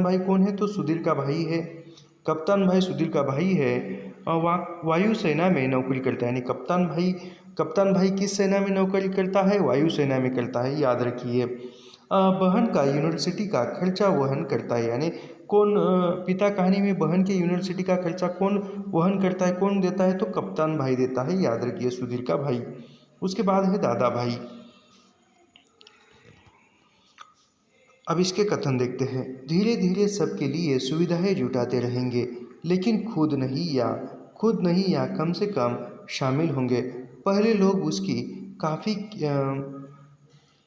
भाई कौन है? तो सुधीर का भाई है। कप्तान भाई सुधीर का भाई है, वायुसेना में नौकरी करता है। यानी कप्तान भाई किस सेना में नौकरी करता है? वायुसेना में करता है, याद रखिए। बहन का यूनिवर्सिटी का खर्चा वहन करता है, यानी कौन? पिता कहानी में बहन के यूनिवर्सिटी का खर्चा कौन वहन करता है, कौन देता है? तो कप्तान भाई देता है, याद रखिए, सुधीर का भाई। उसके बाद है दादा भाई। अब इसके कथन देखते हैं। धीरे धीरे सबके लिए सुविधाएं जुटाते रहेंगे, लेकिन खुद नहीं या कम से कम शामिल होंगे। पहले लोग उसकी काफ़ी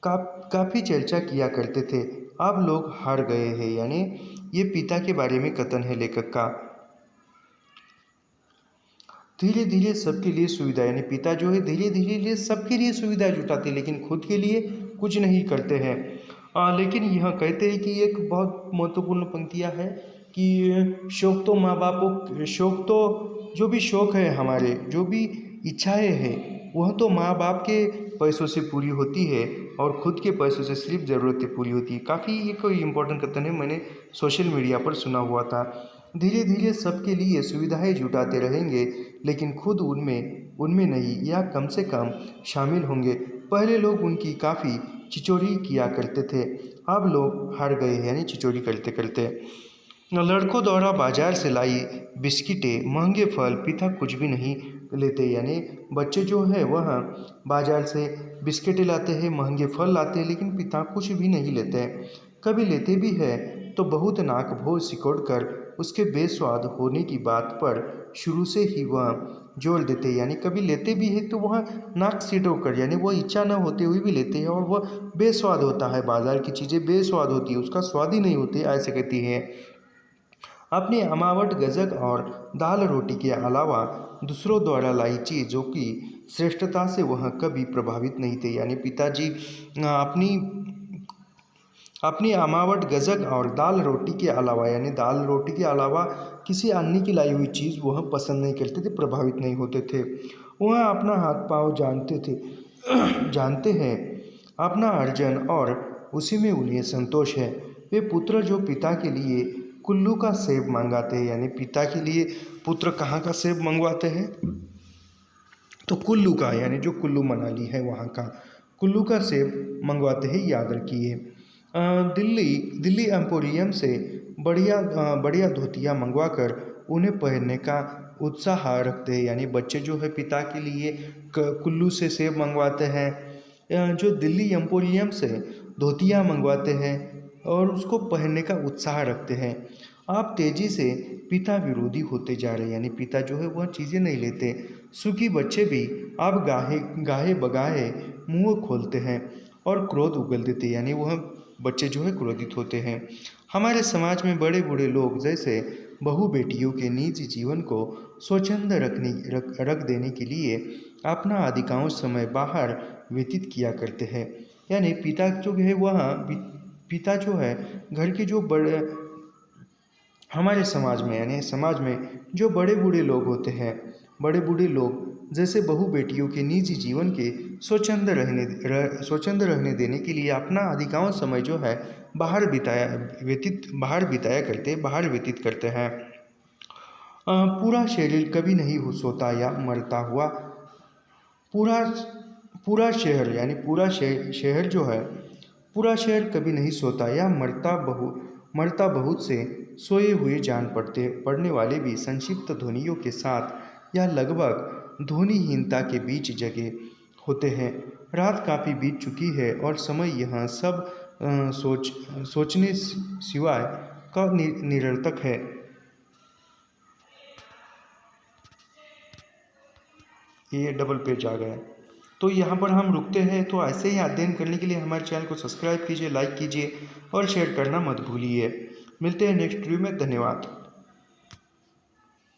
काफ़ी चर्चा किया करते थे, अब लोग हार गए हैं। यानी ये पिता के बारे में कथन है लेखक का। धीरे धीरे सबके लिए सुविधा, यानी पिता जो है धीरे धीरे सबके लिए सुविधा जुटाते, लेकिन खुद के लिए कुछ नहीं करते हैं। लेकिन यह कहते हैं कि एक बहुत महत्वपूर्ण पंक्तियाँ है कि शौक तो जो भी शौक है हमारे, जो भी इच्छाएं हैं, वह तो माँ बाप के पैसों से पूरी होती है और खुद के पैसों से सिर्फ ज़रूरतें पूरी होती है। काफ़ी एक इम्पोर्टेंट कथन है, मैंने सोशल मीडिया पर सुना हुआ था। धीरे धीरे सबके लिए सुविधाएं जुटाते रहेंगे, लेकिन खुद उनमें नहीं या कम से कम शामिल होंगे। पहले लोग उनकी काफ़ी चिचोरी किया करते थे। अब लोग हार गए हैं, यानी चिचोरी करते करते। लड़कों द्वारा बाजार से लाई बिस्किटें, महंगे फल, पिता कुछ भी नहीं लेते, यानी बच्चे जो है वह बाजार से बिस्किटें लाते हैं, महंगे फल लाते हैं, लेकिन पिता कुछ भी नहीं लेते हैं। कभी लेते भी है तो बहुत नाक भौं सिकोड़ कर उसके बेस्वाद होने की बात पर शुरू से ही वह जोर देते हैं, यानी कभी लेते भी है तो वह नाक सिकोड़ कर, यानी वह इच्छा न होते हुए भी लेते हैं, और वह बेस्वाद होता है। बाजार की चीज़ें बेस्वाद होती है, उसका स्वाद ही नहीं होती, ऐसे कहती है। अपनी अमावट गजक और दाल रोटी के अलावा दूसरों द्वारा लाई चीज़ों की श्रेष्ठता से वह कभी प्रभावित नहीं थे, यानी पिताजी अपनी अपनी अमावट गजक और दाल रोटी के अलावा, यानी दाल रोटी के अलावा किसी अन्य की लाई हुई चीज़ वह पसंद नहीं करते थे, प्रभावित नहीं होते थे। वह अपना हाथ पाँव जानते थे जानते हैं अपना अर्जन, और उसी में उन्हें संतोष है। वे पुत्र जो पिता के लिए कुल्लू का सेब मंगाते हैं, यानी पिता के लिए पुत्र कहाँ का सेब मंगवाते हैं, तो कुल्लू का, यानी जो कुल्लू मनाली है वहाँ का कुल्लू का सेब मंगवाते हैं, याद रखिए। दिल्ली एम्पोरियम से बढ़िया धोतियाँ मंगवाकर उन्हें पहनने का उत्साह रखते हैं, यानी बच्चे जो है पिता के लिए कुल्लू से सेब मंगवाते हैं, जो दिल्ली एम्पोरियम से धोतियाँ मंगवाते हैं और उसको पहनने का उत्साह रखते हैं। आप तेजी से पिता विरोधी होते जा रहे हैं, यानी पिता जो है वह चीज़ें नहीं लेते। सुखी बच्चे भी अब गाहे बगाहे मुंह खोलते हैं और क्रोध उगल देते हैं, यानी वह बच्चे जो है क्रोधित होते हैं। हमारे समाज में बड़े बूढ़े लोग जैसे बहू बेटियों के निजी जीवन को स्वच्छंद रख देने के लिए अपना अधिकांश समय बाहर व्यतीत किया करते हैं, यानी पिता जो है वह पिता जो है घर के जो बड़े हमारे समाज में, यानी समाज में जो बड़े बूढ़े लोग होते हैं, बड़े बूढ़े लोग जैसे बहू बेटियों के निजी जीवन के स्वच्छंद रहने देने के लिए अपना अधिकांश समय जो है बाहर व्यतीत करते हैं। पूरा शरीर कभी नहीं सोता या मरता हुआ, पूरा पूरा शहर, यानी शहर जो है पूरा शहर कभी नहीं सोता या मरता बहुत से सोए हुए जान पड़ने वाले भी संक्षिप्त ध्वनियों के साथ या लगभग ध्वनिहीनता के बीच जगे होते हैं। रात काफ़ी बीत चुकी है और समय यहाँ सब सोचने सिवाय का निरर्थक है। ये डबल पेज आ गया, तो यहाँ पर हम रुकते हैं। तो ऐसे ही अध्ययन करने के लिए हमारे चैनल को सब्सक्राइब कीजिए, लाइक कीजिए और शेयर करना मत भूलिए। मिलते हैं नेक्स्ट वीडियो में। धन्यवाद।